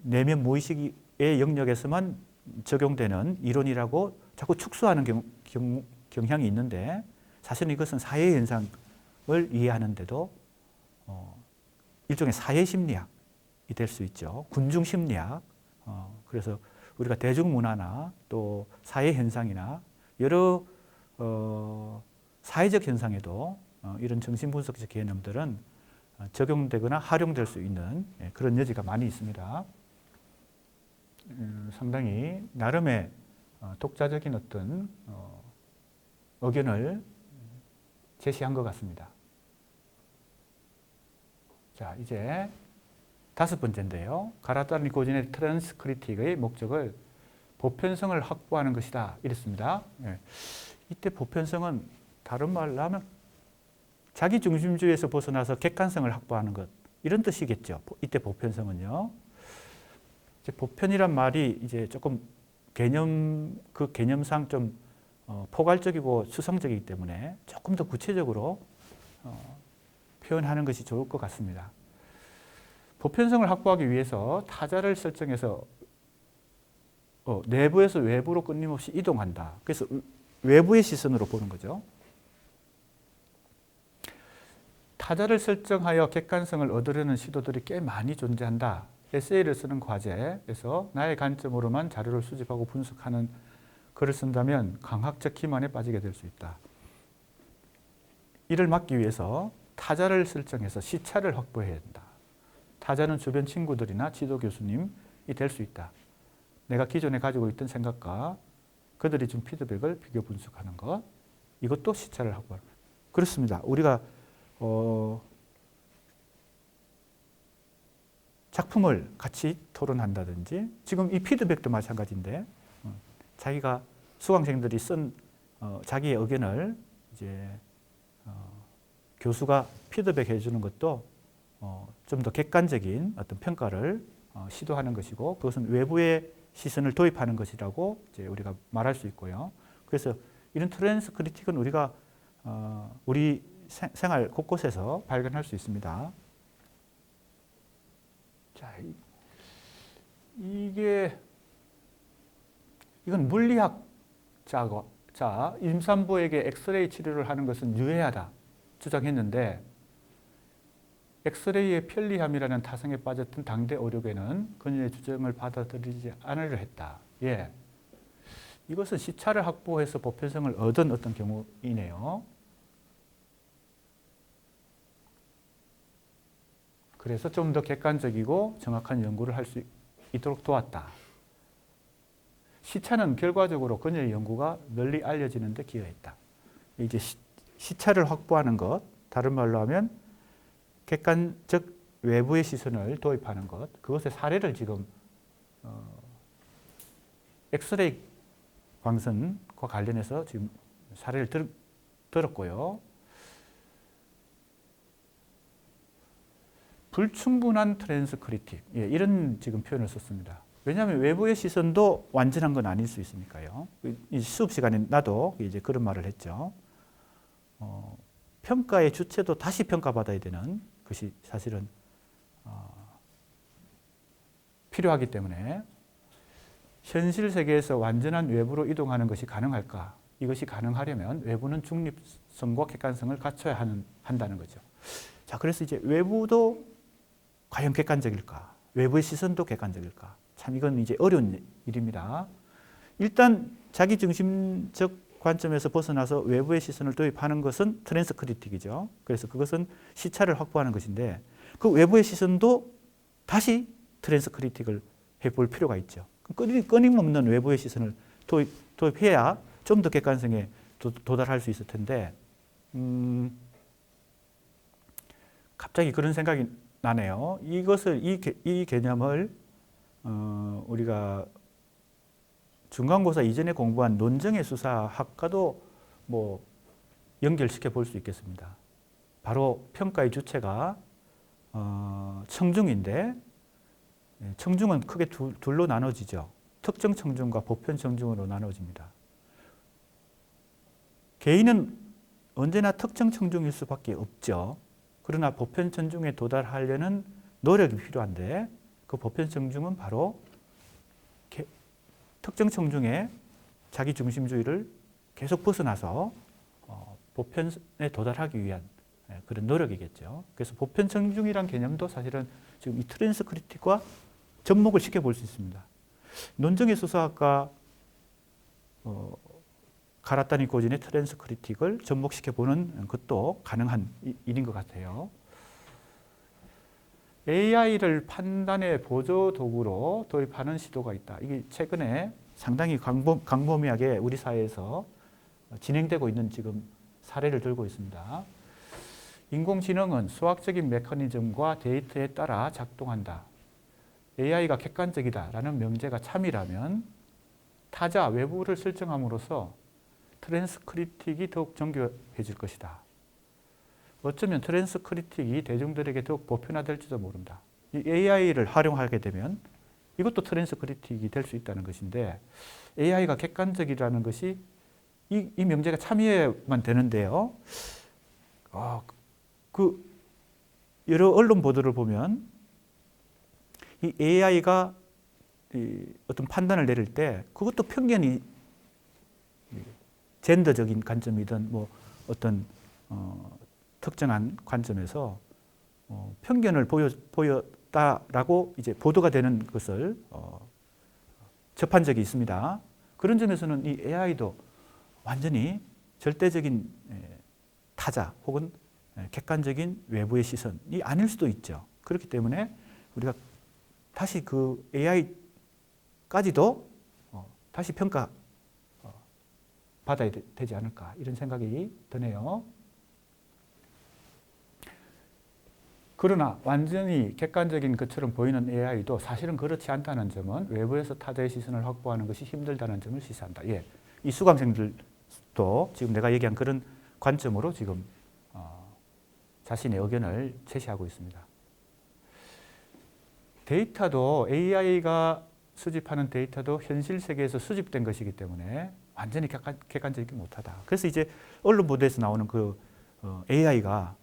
내면 무의식의 영역에서만 적용되는 이론이라고 자꾸 축소하는 경향이 있는데 사실은 이것은 사회 현상을 이해하는데도 일종의 사회 심리학이 될 수 있죠. 군중 심리학. 그래서 우리가 대중문화나 또 사회 현상이나 여러 사회적 현상에도 이런 정신분석적 개념들은 적용되거나 활용될 수 있는 그런 여지가 많이 있습니다. 상당히 나름의 독자적인 어떤 의견을 제시한 것 같습니다. 자, 이제 5번째인데요. 가라타니 고진의 트랜스크리틱의 목적을 보편성을 확보하는 것이다. 이랬습니다. 이때 보편성은 다른 말로 하면 자기 중심주의에서 벗어나서 객관성을 확보하는 것 이런 뜻이겠죠. 이때 보편성은요. 이제 보편이란 말이 이제 조금 그 개념상 좀 포괄적이고 추상적이기 때문에 조금 더 구체적으로 표현하는 것이 좋을 것 같습니다. 보편성을 확보하기 위해서 타자를 설정해서 내부에서 외부로 끊임없이 이동한다. 그래서 외부의 시선으로 보는 거죠. 타자를 설정하여 객관성을 얻으려는 시도들이 꽤 많이 존재한다. 에세이를 쓰는 과제에서 나의 관점으로만 자료를 수집하고 분석하는 글을 쓴다면 강학적 기만에 빠지게 될 수 있다. 이를 막기 위해서 타자를 설정해서 시차를 확보해야 된다. 타자는 주변 친구들이나 지도 교수님이 될 수 있다. 내가 기존에 가지고 있던 생각과 그들이 준 피드백을 비교 분석하는 것. 이것도 시차를 확보하는 것. 그렇습니다. 우리가 작품을 같이 토론한다든지 지금 이 피드백도 마찬가지인데 자기가 수강생들이 쓴 자기의 의견을 이제 교수가 피드백해 주는 것도 좀 더 객관적인 어떤 평가를 시도하는 것이고 그것은 외부의 시선을 도입하는 것이라고 이제 우리가 말할 수 있고요. 그래서 이런 트랜스크리틱은 우리가 우리 생활 곳곳에서 발견할 수 있습니다. 자, 이건 물리학자가 임산부에게 엑스레이 치료를 하는 것은 유해하다 주장했는데 엑스레이의 편리함이라는 타성에 빠졌던 당대 의료계는 그녀의 주장을 받아들이지 않으려 했다. 예. 이것은 시차를 확보해서 보편성을 얻은 어떤 경우이네요. 그래서 좀 더 객관적이고 정확한 연구를 할 수 있도록 도왔다. 시차는 결과적으로 그녀의 연구가 널리 알려지는 데 기여했다. 이제 시차를 확보하는 것, 다른 말로 하면 객관적 외부의 시선을 도입하는 것, 그것의 사례를 지금 엑스레이 광선과 관련해서 지금 사례를 들었고요. 불충분한 트랜스크리틱, 이런 지금 표현을 썼습니다. 왜냐하면 외부의 시선도 완전한 건 아닐 수 있으니까요. 이 수업 시간에 나도 이제 그런 말을 했죠. 평가의 주체도 다시 평가받아야 되는 것이 사실은 필요하기 때문에 현실 세계에서 완전한 외부로 이동하는 것이 가능할까? 이것이 가능하려면 외부는 중립성과 객관성을 갖춰야 한다는 거죠. 자, 그래서 이제 외부도 과연 객관적일까? 외부의 시선도 객관적일까? 참 이건 이제 어려운 일입니다. 일단 자기중심적 관점에서 벗어나서 외부의 시선을 도입하는 것은 트랜스크리틱이죠. 그래서 그것은 시차를 확보하는 것인데 그 외부의 시선도 다시 트랜스크리틱을 해볼 필요가 있죠. 끊임없는 외부의 시선을 도입해야 좀 더 객관성에 도달할 수 있을 텐데 갑자기 그런 생각이 나네요. 이 개념을 우리가 중간고사 이전에 공부한 논정의 수사학과도 뭐 연결시켜 볼 수 있겠습니다. 바로 평가의 주체가 청중인데 청중은 크게 둘로 나눠지죠. 특정 청중과 보편 청중으로 나눠집니다. 개인은 언제나 특정 청중일 수밖에 없죠. 그러나 보편 청중에 도달하려는 노력이 필요한데 그 보편 청중은 바로 특정 청중의 자기중심주의를 계속 벗어나서 보편에 도달하기 위한 그런 노력이겠죠. 그래서 보편 청중이란 개념도 사실은 지금 이 트랜스크리틱과 접목을 시켜볼 수 있습니다. 논정의 수사학과 가라타니 고진의 트랜스크리틱을 접목시켜보는 것도 가능한 일인 것 같아요. AI를 판단의 보조 도구로 도입하는 시도가 있다. 이게 최근에 상당히 광범위하게 우리 사회에서 진행되고 있는 지금 사례를 들고 있습니다. 인공지능은 수학적인 메커니즘과 데이터에 따라 작동한다. AI가 객관적이다라는 명제가 참이라면 타자 외부를 설정함으로써 트랜스크리틱이 더욱 정교해질 것이다. 어쩌면 트랜스크리틱이 대중들에게 더욱 보편화될지도 모른다. 이 AI를 활용하게 되면 이것도 트랜스크리틱이 될 수 있다는 것인데 AI가 객관적이라는 것이 이 명제가 참여만 되는데요. 여러 언론 보도를 보면 이 AI가 어떤 판단을 내릴 때 그것도 편견이 젠더적인 관점이든 뭐 어떤 특정한 관점에서 편견을 보였다라고 이제 보도가 되는 것을 접한 적이 있습니다. 그런 점에서는 이 AI도 완전히 절대적인 타자 혹은 객관적인 외부의 시선이 아닐 수도 있죠. 그렇기 때문에 우리가 다시 그 AI까지도 다시 평가 받아야 되지 않을까 이런 생각이 드네요. 그러나 완전히 객관적인 것처럼 보이는 AI도 사실은 그렇지 않다는 점은 외부에서 타자의 시선을 확보하는 것이 힘들다는 점을 시사한다. 예, 이 수강생들도 지금 내가 얘기한 그런 관점으로 지금 자신의 의견을 제시하고 있습니다. 데이터도 AI가 수집하는 데이터도 현실 세계에서 수집된 것이기 때문에 완전히 객관적이지 못하다. 그래서 이제 언론 보도에서 나오는 그 AI가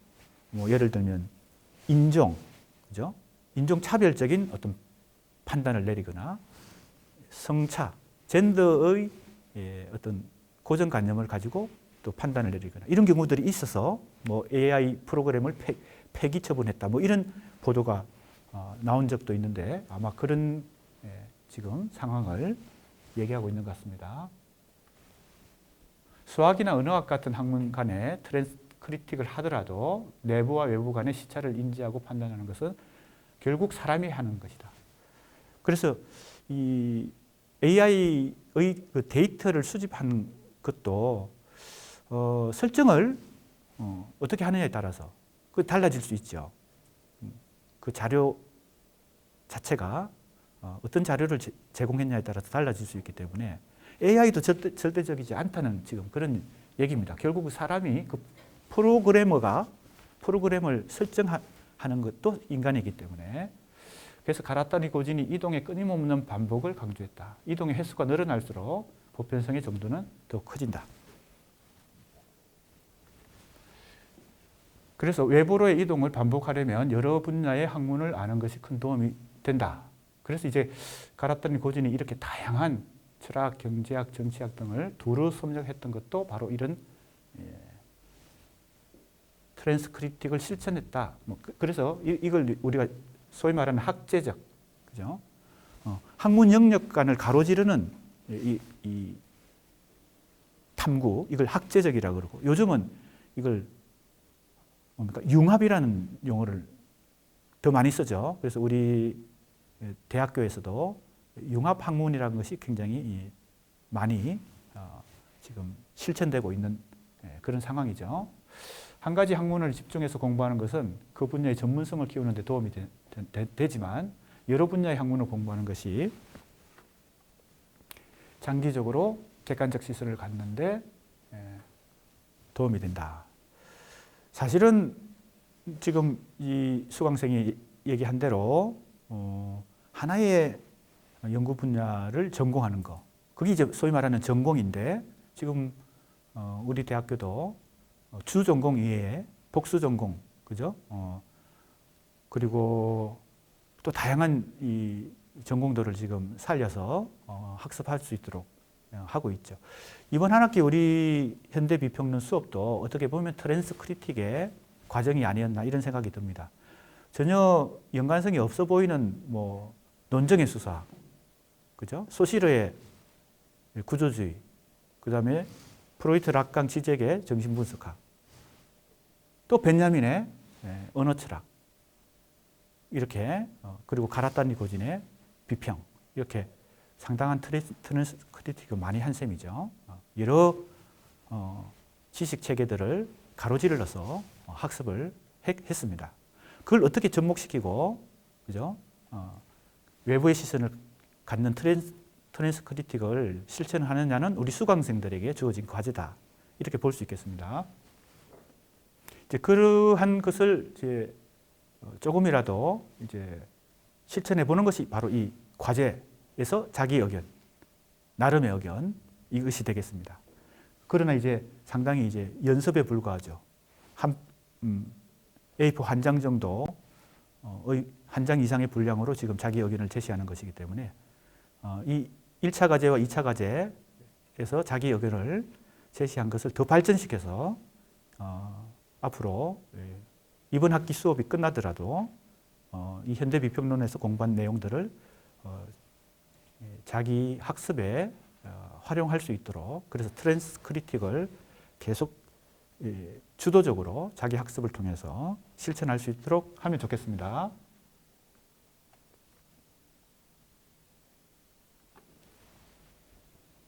뭐 예를 들면 그죠? 인종 차별적인 어떤 판단을 내리거나 성차, 젠더의 어떤 고정관념을 가지고 또 판단을 내리거나 이런 경우들이 있어서 뭐 AI 프로그램을 폐기 처분했다. 뭐 이런 보도가 나온 적도 있는데 아마 그런 지금 상황을 얘기하고 있는 것 같습니다. 수학이나 언어학 같은 학문 간에 트랜스크리틱을 하더라도 내부와 외부 간의 시차를 인지하고 판단하는 것은 결국 사람이 하는 것이다. 그래서 이 AI의 그 데이터를 수집하는 것도 설정을 어떻게 하느냐에 따라서 그 달라질 수 있죠. 그 자료 자체가 어떤 자료를 제공했냐에 따라서 달라질 수 있기 때문에 AI도 절대적이지 않다는 지금 그런 얘기입니다. 결국 사람이 그 프로그램을 설정하는 것도 인간이기 때문에 그래서 가라타니 고진이 이동의 끊임없는 반복을 강조했다. 이동의 횟수가 늘어날수록 보편성의 정도는 더 커진다. 그래서 외부로의 이동을 반복하려면 여러 분야의 학문을 아는 것이 큰 도움이 된다. 그래서 이제 가라타니 고진이 이렇게 다양한 철학, 경제학, 정치학 등을 두루 섭렵했던 것도 바로 이런 트랜스크리틱을 실천했다. 그래서 이걸 우리가 소위 말하는 학제적, 그죠? 학문 영역간을 가로지르는 이 탐구, 이걸 학제적이라고 그러고, 요즘은 이걸 뭡니까? 융합이라는 용어를 더 많이 쓰죠. 그래서 우리 대학교에서도 융합학문이라는 것이 굉장히 많이 지금 실천되고 있는 그런 상황이죠. 한 가지 학문을 집중해서 공부하는 것은 그 분야의 전문성을 키우는 데 도움이 되지만 여러 분야의 학문을 공부하는 것이 장기적으로 객관적 시선을 갖는데 도움이 된다. 사실은 지금 이 수강생이 얘기한 대로 하나의 연구 분야를 전공하는 거, 그게 이제 소위 말하는 전공인데 지금 우리 대학교도 주 전공 이외에 복수 전공, 그죠? 그리고 또 다양한 이 전공들을 지금 살려서 학습할 수 있도록 하고 있죠. 이번 한 학기 우리 현대 비평론 수업도 어떻게 보면 트랜스크리틱의 과정이 아니었나 이런 생각이 듭니다. 전혀 연관성이 없어 보이는 뭐 논정의 수사학, 그죠? 소시르의 구조주의, 그 다음에 프로이트 락강 지적의 정신분석학, 또 벤야민의 언어 철학, 이렇게 그리고 가라타니 고진의 비평, 이렇게 상당한 트랜스크리틱을 많이 한 셈이죠. 여러 지식 체계들을 가로질러서 학습을 했습니다. 그걸 어떻게 접목시키고, 그죠? 외부의 시선을 갖는 트랜스크리틱을 실천하느냐는 우리 수강생들에게 주어진 과제다. 이렇게 볼 수 있겠습니다. 이제 그러한 것을 이제 조금이라도 이제 실천해 보는 것이 바로 이 과제에서 자기 의견, 나름의 의견, 이것이 되겠습니다. 그러나 이제 상당히 이제 연습에 불과하죠. A4 한 장 정도, 한 장 이상의 분량으로 지금 자기 의견을 제시하는 것이기 때문에 이 1차 과제와 2차 과제에서 자기 의견을 제시한 것을 더 발전시켜서 앞으로 이번 학기 수업이 끝나더라도 이 현대 비평론에서 공부한 내용들을 자기 학습에 활용할 수 있도록, 그래서 트랜스크리틱을 계속 주도적으로 자기 학습을 통해서 실천할 수 있도록 하면 좋겠습니다.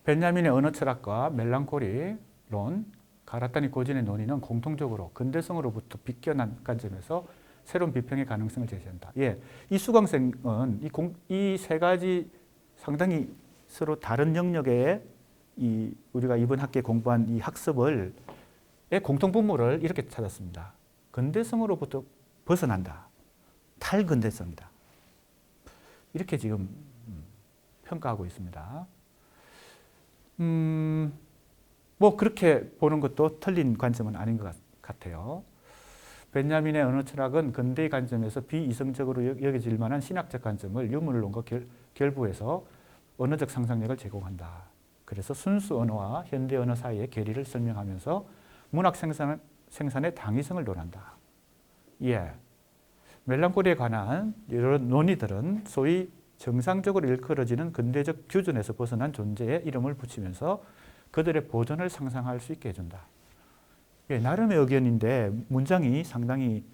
벤야민의 언어 철학과 멜랑콜리론, 가라타니 고진의 논의는 공통적으로 근대성으로부터 비껴난 관점에서 새로운 비평의 가능성을 제시한다. 예, 이 수강생은 이 세 가지 상당히 서로 다른 영역의 우리가 이번 학기에 공부한 이 학습의 공통분모를 이렇게 찾았습니다. 근대성으로부터 벗어난다. 탈근대성이다. 이렇게 지금 평가하고 있습니다. 뭐 그렇게 보는 것도 틀린 관점은 아닌 것 같아요. 벤야민의 언어 철학은 근대의 관점에서 비이성적으로 여겨질 만한 신학적 관점을 유물론과 결부해서 언어적 상상력을 제공한다. 그래서 순수 언어와 현대 언어 사이의 괴리를 설명하면서 문학 생산의 당위성을 논한다. 예, 멜랑콜리에 관한 이런 논의들은 소위 정상적으로 일컬어지는 근대적 규준에서 벗어난 존재에 이름을 붙이면서 그들의 보존을 상상할 수 있게 해준다. 예, 나름의 의견인데 문장이 상당히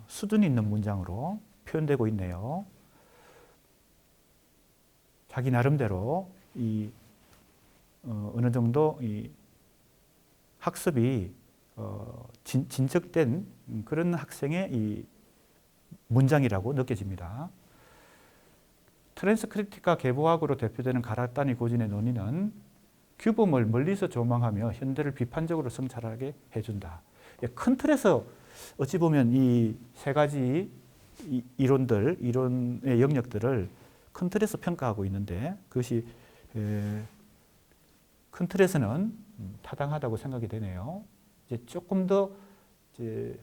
수준 있는 문장으로 표현되고 있네요. 자기 나름대로 어느 정도 학습이 진척된 그런 학생의 이 문장이라고 느껴집니다. 트랜스크리틱과 계보학으로 대표되는 가라타니 고진의 논의는 규범을 멀리서 조망하며 현대를 비판적으로 성찰하게 해준다. 큰 틀에서 어찌 보면 이 세 가지 이론의 영역들을 큰 틀에서 평가하고 있는데 그것이 큰 틀에서는 타당하다고 생각이 되네요. 이제 조금 더 이제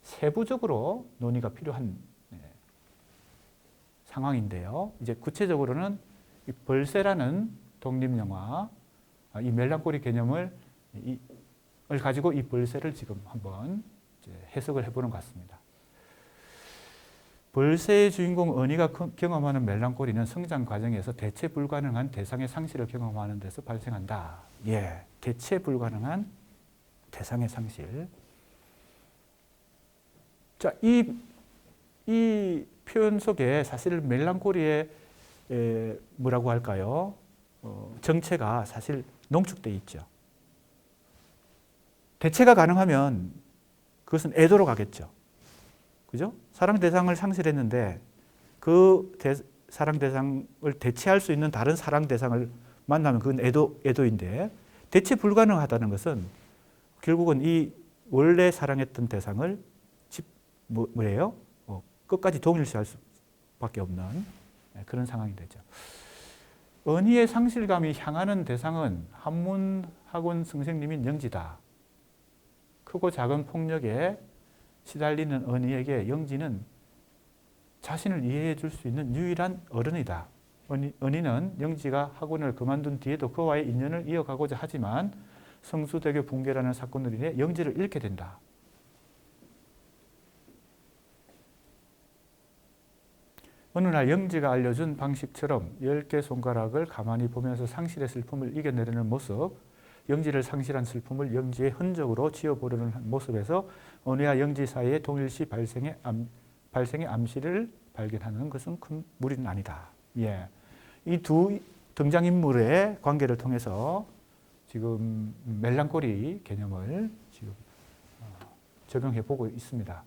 세부적으로 논의가 필요한 상황인데요. 이제 구체적으로는 이 벌새라는 독립영화, 이 멜랑콜리 개념을 가지고 이 벌새를 지금 한번 이제 해석을 해보는 것 같습니다. 벌새의 주인공 은희가 경험하는 멜랑콜리는 성장 과정에서 대체 불가능한 대상의 상실을 경험하는 데서 발생한다. 예, 대체 불가능한 대상의 상실. 자, 이 표현 속에 사실 멜랑콜리의 뭐라고 할까요? 정체가 사실 농축되어 있죠. 대체가 가능하면 그것은 애도로 가겠죠. 그죠? 사랑 대상을 상실했는데 그 사랑 대상을 대체할 수 있는 다른 사랑 대상을 만나면 그건 애도인데, 대체 불가능하다는 것은 결국은 이 원래 사랑했던 대상을 뭐예요? 끝까지 동일시할 수밖에 없는 그런 상황이 되죠. 은희의 상실감이 향하는 대상은 한문학원 선생님인 영지다. 크고 작은 폭력에 시달리는 은희에게 영지는 자신을 이해해 줄 수 있는 유일한 어른이다. 은희는 영지가 학원을 그만둔 뒤에도 그와의 인연을 이어가고자 하지만 성수대교 붕괴라는 사건으로 인해 영지를 잃게 된다. 어느 날 영지가 알려준 방식처럼 10개 손가락을 가만히 보면서 상실의 슬픔을 이겨내려는 모습, 영지를 상실한 슬픔을 영지의 흔적으로 지워보려는 모습에서 은희와 영지 사이의 동일시 발생의 암시를 발견하는 것은 큰 무리는 아니다. 예. 이 두 등장인물의 관계를 통해서 지금 멜랑콜리 개념을 지금 적용해 보고 있습니다.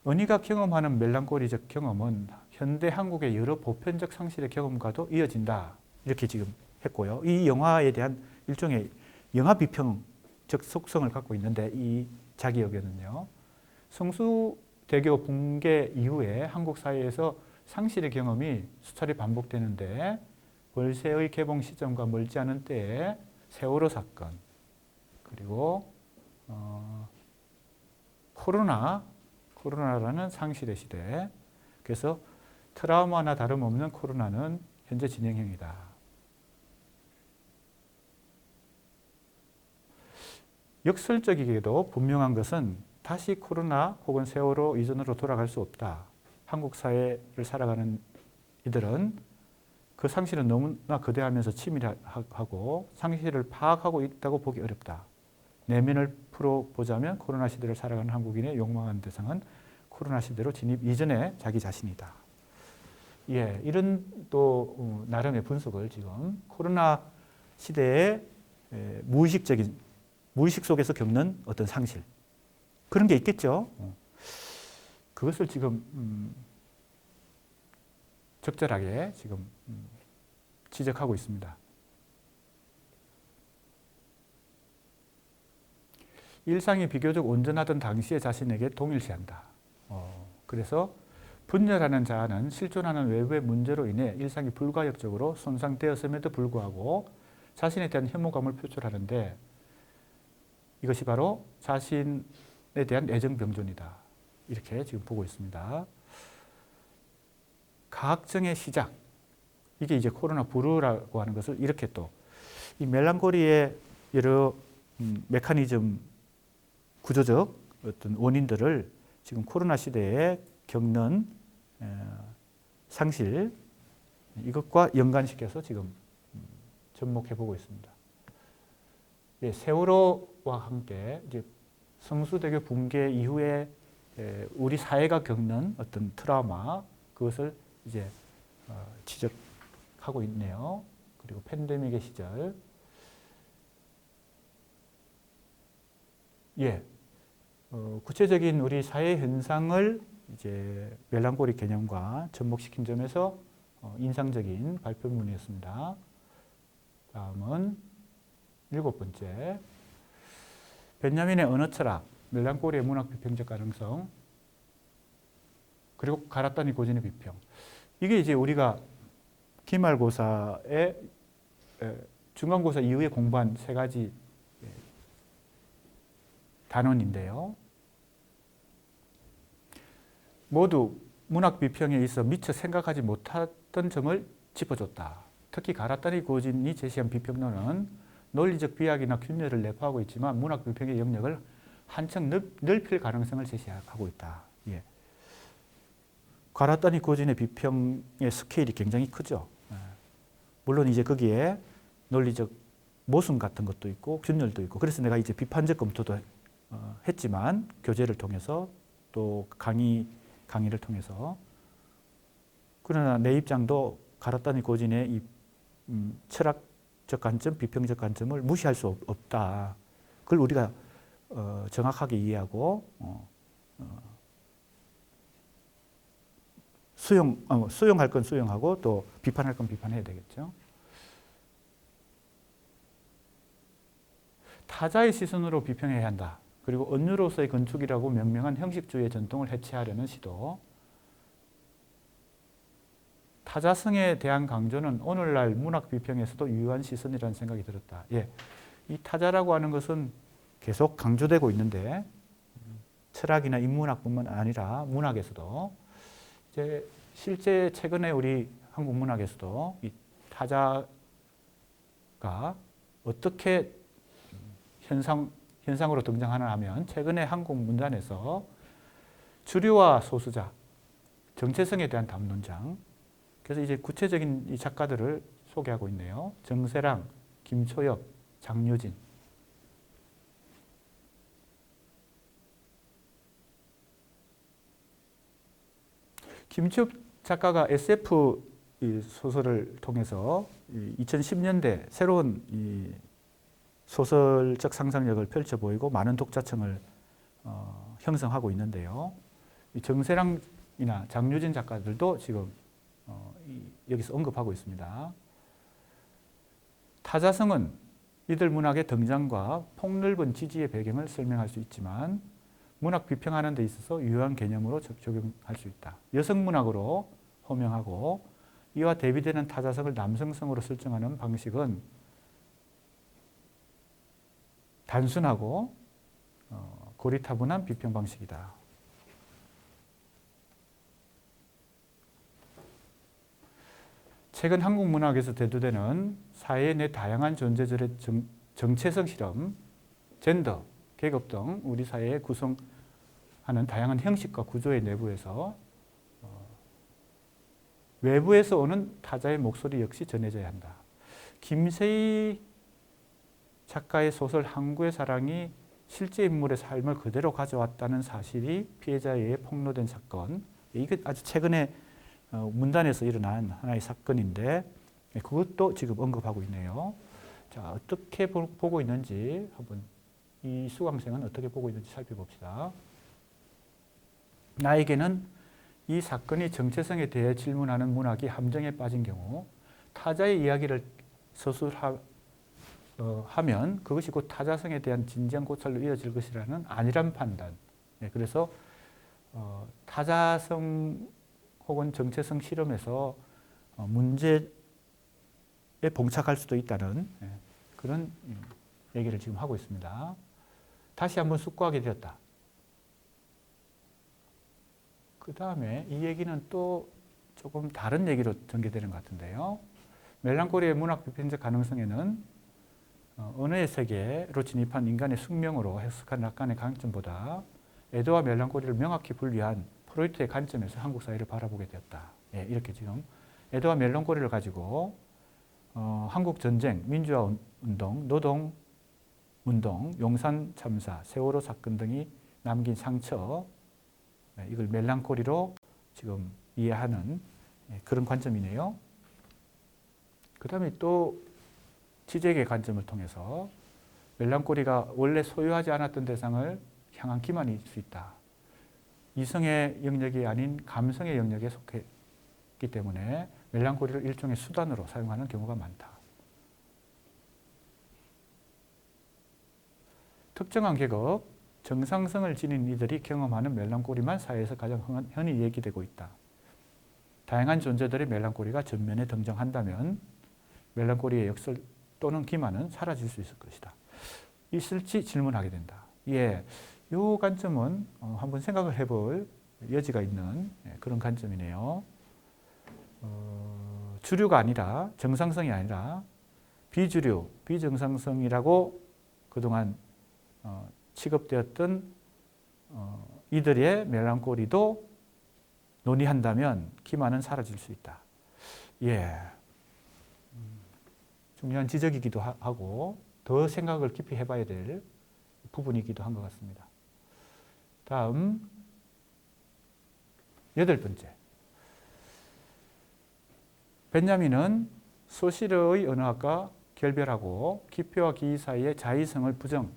은희가 경험하는 멜랑콜리적 경험은 현대 한국의 여러 보편적 상실의 경험과도 이어진다. 이렇게 지금 했고요. 이 영화에 대한 일종의 영화 비평적 속성을 갖고 있는데, 이 자기역에는요. 성수대교 붕괴 이후에 한국 사회에서 상실의 경험이 수차례 반복되는데, 벌새의 개봉 시점과 멀지 않은 때에 세월호 사건, 그리고 코로나라는 상실의 시대. 그래서 트라우마나 다름없는 코로나는 현재 진행형이다. 역설적이게도 분명한 것은 다시 코로나 혹은 세월호 이전으로 돌아갈 수 없다. 한국 사회를 살아가는 이들은 그 상실은 너무나 거대하면서 치밀하고 상실을 파악하고 있다고 보기 어렵다. 내면을 풀어보자면 코로나 시대를 살아가는 한국인의 욕망하는 대상은 코로나 시대로 진입 이전의 자기 자신이다. 예, 이런 또 나름의 분석을 지금 코로나 시대의 무의식 속에서 겪는 어떤 상실, 그런 게 있겠죠. 그것을 지금 적절하게 지금 지적하고 있습니다. 일상이 비교적 온전하던 당시의 자신에게 동일시한다. 그래서 분열하는 자아는 실존하는 외부의 문제로 인해 일상이 불가역적으로 손상되었음에도 불구하고 자신에 대한 혐오감을 표출하는데, 이것이 바로 자신에 대한 애정병존이다. 이렇게 지금 보고 있습니다. 가학정의 시작, 이게 이제 코로나 브루라고 하는 것을 이렇게 또 이 멜랑콜리의 여러 메커니즘, 구조적 어떤 원인들을 지금 코로나 시대에 겪는 상실, 이것과 연관시켜서 지금 접목해 보고 있습니다. 예, 세월호와 함께 이제 성수대교 붕괴 이후에 우리 사회가 겪는 어떤 트라우마, 그것을 이제 지적하고 있네요. 그리고 팬데믹의 시절. 예, 구체적인 우리 사회 현상을 이제 멜랑콜리 개념과 접목시킨 점에서 인상적인 발표문이었습니다. 다음은 7번째, 벤야민의 언어 철학, 멜랑콜리의 문학 비평적 가능성, 그리고 가라타니 고전의 비평. 이게 이제 우리가 기말고사에 중간고사 이후에 공부한 3가지 단원인데요. 모두 문학 비평에 있어 미처 생각하지 못했던 점을 짚어줬다. 특히 가라타니 고진이 제시한 비평론은 논리적 비약이나 균열을 내포하고 있지만 문학 비평의 영역을 한층 넓힐 가능성을 제시하고 있다. 예. 가라따니 고진의 비평의 스케일이 굉장히 크죠. 물론 이제 거기에 논리적 모순 같은 것도 있고 균열도 있고, 그래서 내가 이제 비판적 검토도 했지만 교재를 통해서 또 강의를 통해서, 그러나 내 입장도 가라따니 고진의 이 철학적 관점, 비평적 관점을 무시할 수 없다. 그걸 우리가 정확하게 이해하고 수용할 건 수용하고 또 비판할 건 비판해야 되겠죠. 타자의 시선으로 비평해야 한다. 그리고 언유로서의 건축이라고 명명한 형식주의의 전통을 해체하려는 시도. 타자성에 대한 강조는 오늘날 문학 비평에서도 유효한 시선이라는 생각이 들었다. 예, 이 타자라고 하는 것은 계속 강조되고 있는데 철학이나 인문학뿐만 아니라 문학에서도 이제 실제 최근에 우리 한국 문학에서도 이 타자가 어떻게 현상으로 등장하나 하면, 최근에 한국 문단에서 주류와 소수자, 정체성에 대한 담론장, 그래서 이제 구체적인 이 작가들을 소개하고 있네요. 정세랑, 김초엽, 장유진. 김초엽 작가가 SF 소설을 통해서 2010년대 새로운 이 소설적 상상력을 펼쳐 보이고 많은 독자층을 형성하고 있는데요. 정세랑이나 장유진 작가들도 지금 여기서 언급하고 있습니다. 타자성은 이들 문학의 등장과 폭넓은 지지의 배경을 설명할 수 있지만 문학 비평하는 데 있어서 유효한 개념으로 적용할 수 있다. 여성 문학으로 호명하고 이와 대비되는 타자성을 남성성으로 설정하는 방식은 단순하고 고리타분한 비평 방식이다. 최근 한국 문학에서 대두되는 사회의 내 다양한 존재들의 정체성 실험, 젠더, 계급 등 우리 사회에 구성하는 다양한 형식과 구조의 내부에서 외부에서 오는 타자의 목소리 역시 전해져야 한다. 김세희 작가의 소설 항구의 사랑이 실제 인물의 삶을 그대로 가져왔다는 사실이 피해자에 의해 폭로된 사건, 이게 아주 최근에 문단에서 일어난 하나의 사건인데 그것도 지금 언급하고 있네요. 자, 어떻게 보고 있는지 한번 이 수강생은 어떻게 보고 있는지 살펴봅시다. 나에게는 이 사건이 정체성에 대해 질문하는 문학이 함정에 빠진 경우 타자의 이야기를 서술하면 그것이 곧 타자성에 대한 진지한 고찰로 이어질 것이라는 안일한 판단. 그래서 타자성 혹은 정체성 실험에서 문제에 봉착할 수도 있다는 그런 얘기를 지금 하고 있습니다. 다시 한번 숙고하게 되었다. 그 다음에 이 얘기는 또 조금 다른 얘기로 전개되는 것 같은데요. 멜랑콜리의 문학 비평적 가능성에는 언어의 세계로 진입한 인간의 숙명으로 해석한 락칸의 관점보다 애도와 멜랑콜리를 명확히 분리한 프로이트의 관점에서 한국 사회를 바라보게 되었다. 예, 이렇게 지금 애도와 멜랑콜리를 가지고 한국 전쟁, 민주화 운동, 노동 운동, 용산 참사, 세월호 사건 등이 남긴 상처, 이걸 멜랑콜리로 지금 이해하는 그런 관점이네요. 그 다음에 또 지적의 관점을 통해서 멜랑콜리가 원래 소유하지 않았던 대상을 향한 기만일 수 있다. 이성의 영역이 아닌 감성의 영역에 속했기 때문에 멜랑콜리를 일종의 수단으로 사용하는 경우가 많다. 특정한 계급, 정상성을 지닌 이들이 경험하는 멜랑콜리만 사회에서 가장 흔히 얘기되고 있다. 다양한 존재들의 멜랑콜리가 전면에 등장한다면 멜랑콜리의 역설 또는 기만은 사라질 수 있을 것이다. 있을지 질문하게 된다. 예, 이 관점은 한번 생각을 해볼 여지가 있는 그런 관점이네요. 주류가 아니라, 정상성이 아니라 비주류, 비정상성이라고 그동안 취급되었던 이들의 멜랑콜리도 논의한다면 기만은 사라질 수 있다. 예, 중요한 지적이기도 하고 더 생각을 깊이 해봐야 될 부분이기도 한 것 같습니다. 다음 8번째. 벤자민은 소시르의 언어학과 결별하고 기표와 기의 사이의 자의성을 부정,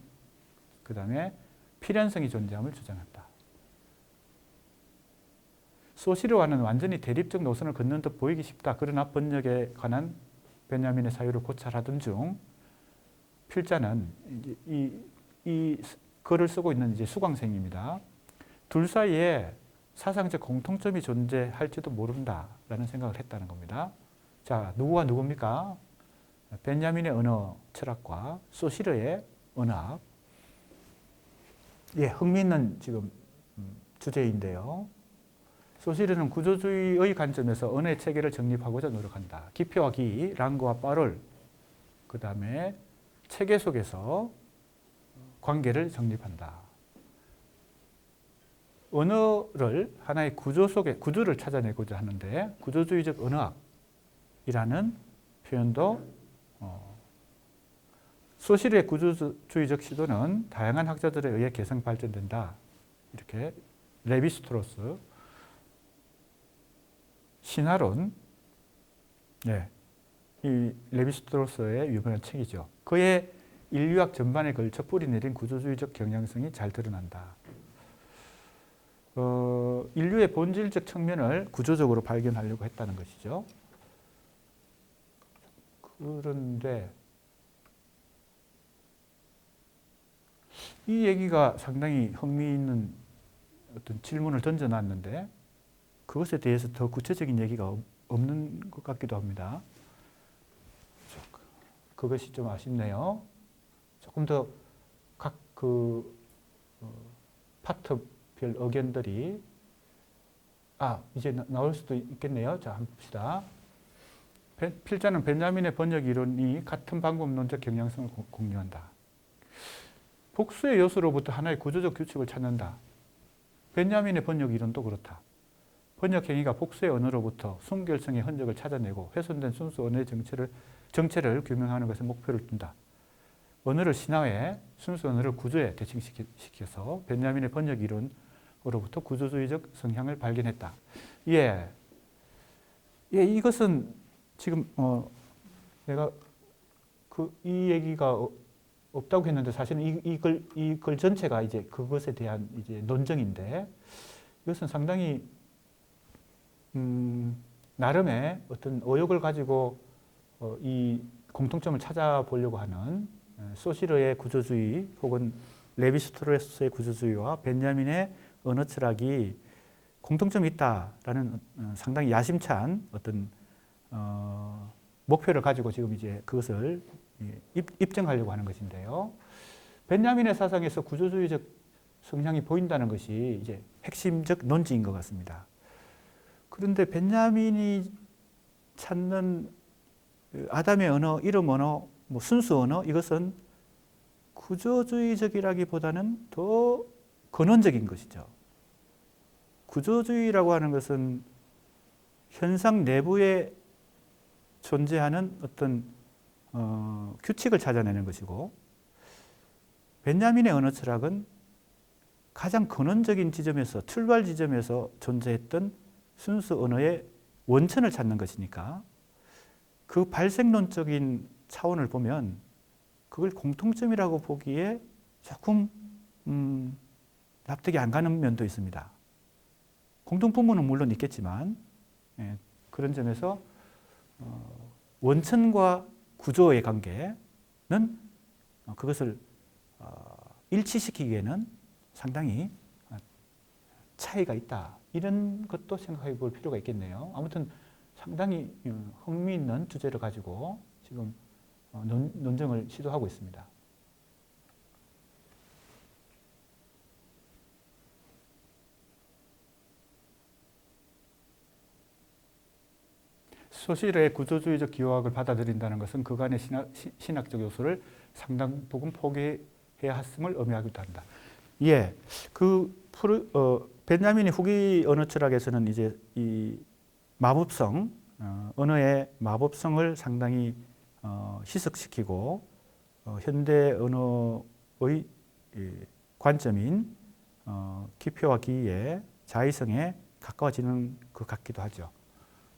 그 다음에 필연성이 존재함을 주장한다. 소시르와는 완전히 대립적 노선을 걷는 듯 보이기 쉽다. 그러나 번역에 관한 벤자민의 사유를 고찰하던 중 필자는 이 글을 쓰고 있는 이제 수강생입니다. 둘 사이에 사상적 공통점이 존재할지도 모른다라는 생각을 했다는 겁니다. 자, 누구와 누굽니까? 벤자민의 언어 철학과 소시르의 언어학. 예, 흥미있는 지금 주제인데요. 소시르는 구조주의의 관점에서 언어의 체계를 정립하고자 노력한다. 기표와 기, 랑그와 빠를, 그 다음에 체계 속에서 관계를 정립한다. 언어를 하나의 구조 속에 구조를 찾아내고자 하는데 구조주의적 언어학이라는 표현도 소시르의 구조주의적 시도는 다양한 학자들에 의해 개성 발전된다. 이렇게 레비스트로스 신화론, 네, 이 레비스트로스의 유명한 책이죠. 그의 인류학 전반에 걸쳐 뿌리내린 구조주의적 경향성이 잘 드러난다. 인류의 본질적 측면을 구조적으로 발견하려고 했다는 것이죠. 그런데 이 얘기가 상당히 흥미있는 어떤 질문을 던져놨는데 그것에 대해서 더 구체적인 얘기가 없는 것 같기도 합니다. 그것이 좀 아쉽네요. 조금 더 각 파트별 의견들이 이제 나올 수도 있겠네요. 자, 한번 봅시다. 필자는 벤자민의 번역 이론이 같은 방법론적 경향성을 공유한다. 복수의 요소로부터 하나의 구조적 규칙을 찾는다. 벤자민의 번역 이론도 그렇다. 번역 행위가 복수의 언어로부터 순결성의 흔적을 찾아내고 훼손된 순수 언어의 정체를 규명하는 것에 목표를 둔다. 언어를 신화해 순수 언어를 구조에 대칭시켜서 벤자민의 번역 이론으로부터 구조주의적 성향을 발견했다. 예, 이것은 지금 내가 이 얘기가 없다고 했는데 사실은 이 글 전체가 이제 그것에 대한 이제 논증인데 이것은 상당히 나름의 어떤 의욕을 가지고 이 공통점을 찾아보려고 하는 소시르의 구조주의 혹은 레비스트로스의 구조주의와 벤자민의 언어 철학이 공통점이 있다라는 상당히 야심찬 어떤 목표를 가지고 지금 이제 그것을 입증하려고 하는 것인데요. 벤자민의 사상에서 구조주의적 성향이 보인다는 것이 이제 핵심적 논지인 것 같습니다. 그런데 벤자민이 찾는 아담의 언어, 이름 언어, 순수 언어 이것은 구조주의적이라기보다는 더 근원적인 것이죠. 구조주의라고 하는 것은 현상 내부에 존재하는 어떤 규칙을 찾아내는 것이고 벤자민의 언어 철학은 가장 근원적인 지점에서 출발 지점에서 존재했던 순수 언어의 원천을 찾는 것이니까 그 발생론적인 차원을 보면 그걸 공통점이라고 보기에 조금 납득이 안 가는 면도 있습니다. 공통부분은 물론 있겠지만 그런 점에서 원천과 구조의 관계는 그것을 일치시키기에는 상당히 차이가 있다. 이런 것도 생각해 볼 필요가 있겠네요. 아무튼 상당히 흥미있는 주제를 가지고 지금 논증을 시도하고 있습니다. 소시르의 구조주의적 기호학을 받아들인다는 것은 그간의 신학적 요소를 상당 부분 포기해 해야 했음을 의미하기도 한다. 예, 벤자민이 후기 언어 철학에서는 이제 이 마법성, 언어의 마법성을 상당히 희석시키고 현대 언어의 관점인 기표와 기의 자의성에 가까워지는 것 같기도 하죠.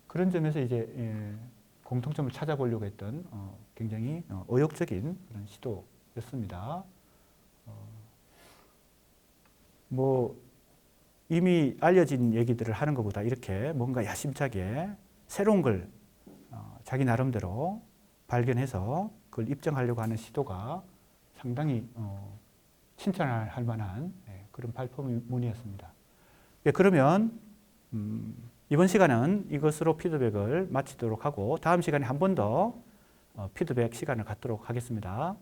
그런 점에서 이제 공통점을 찾아보려고 했던 굉장히 의욕적인 그런 시도였습니다. 뭐 이미 알려진 얘기들을 하는 것보다 이렇게 뭔가 야심차게 새로운 걸 자기 나름대로 발견해서 그걸 입증하려고 하는 시도가 상당히 칭찬할 만한 그런 발표문이었습니다. 예, 그러면 이번 시간은 이것으로 피드백을 마치도록 하고 다음 시간에 한 번 더 피드백 시간을 갖도록 하겠습니다.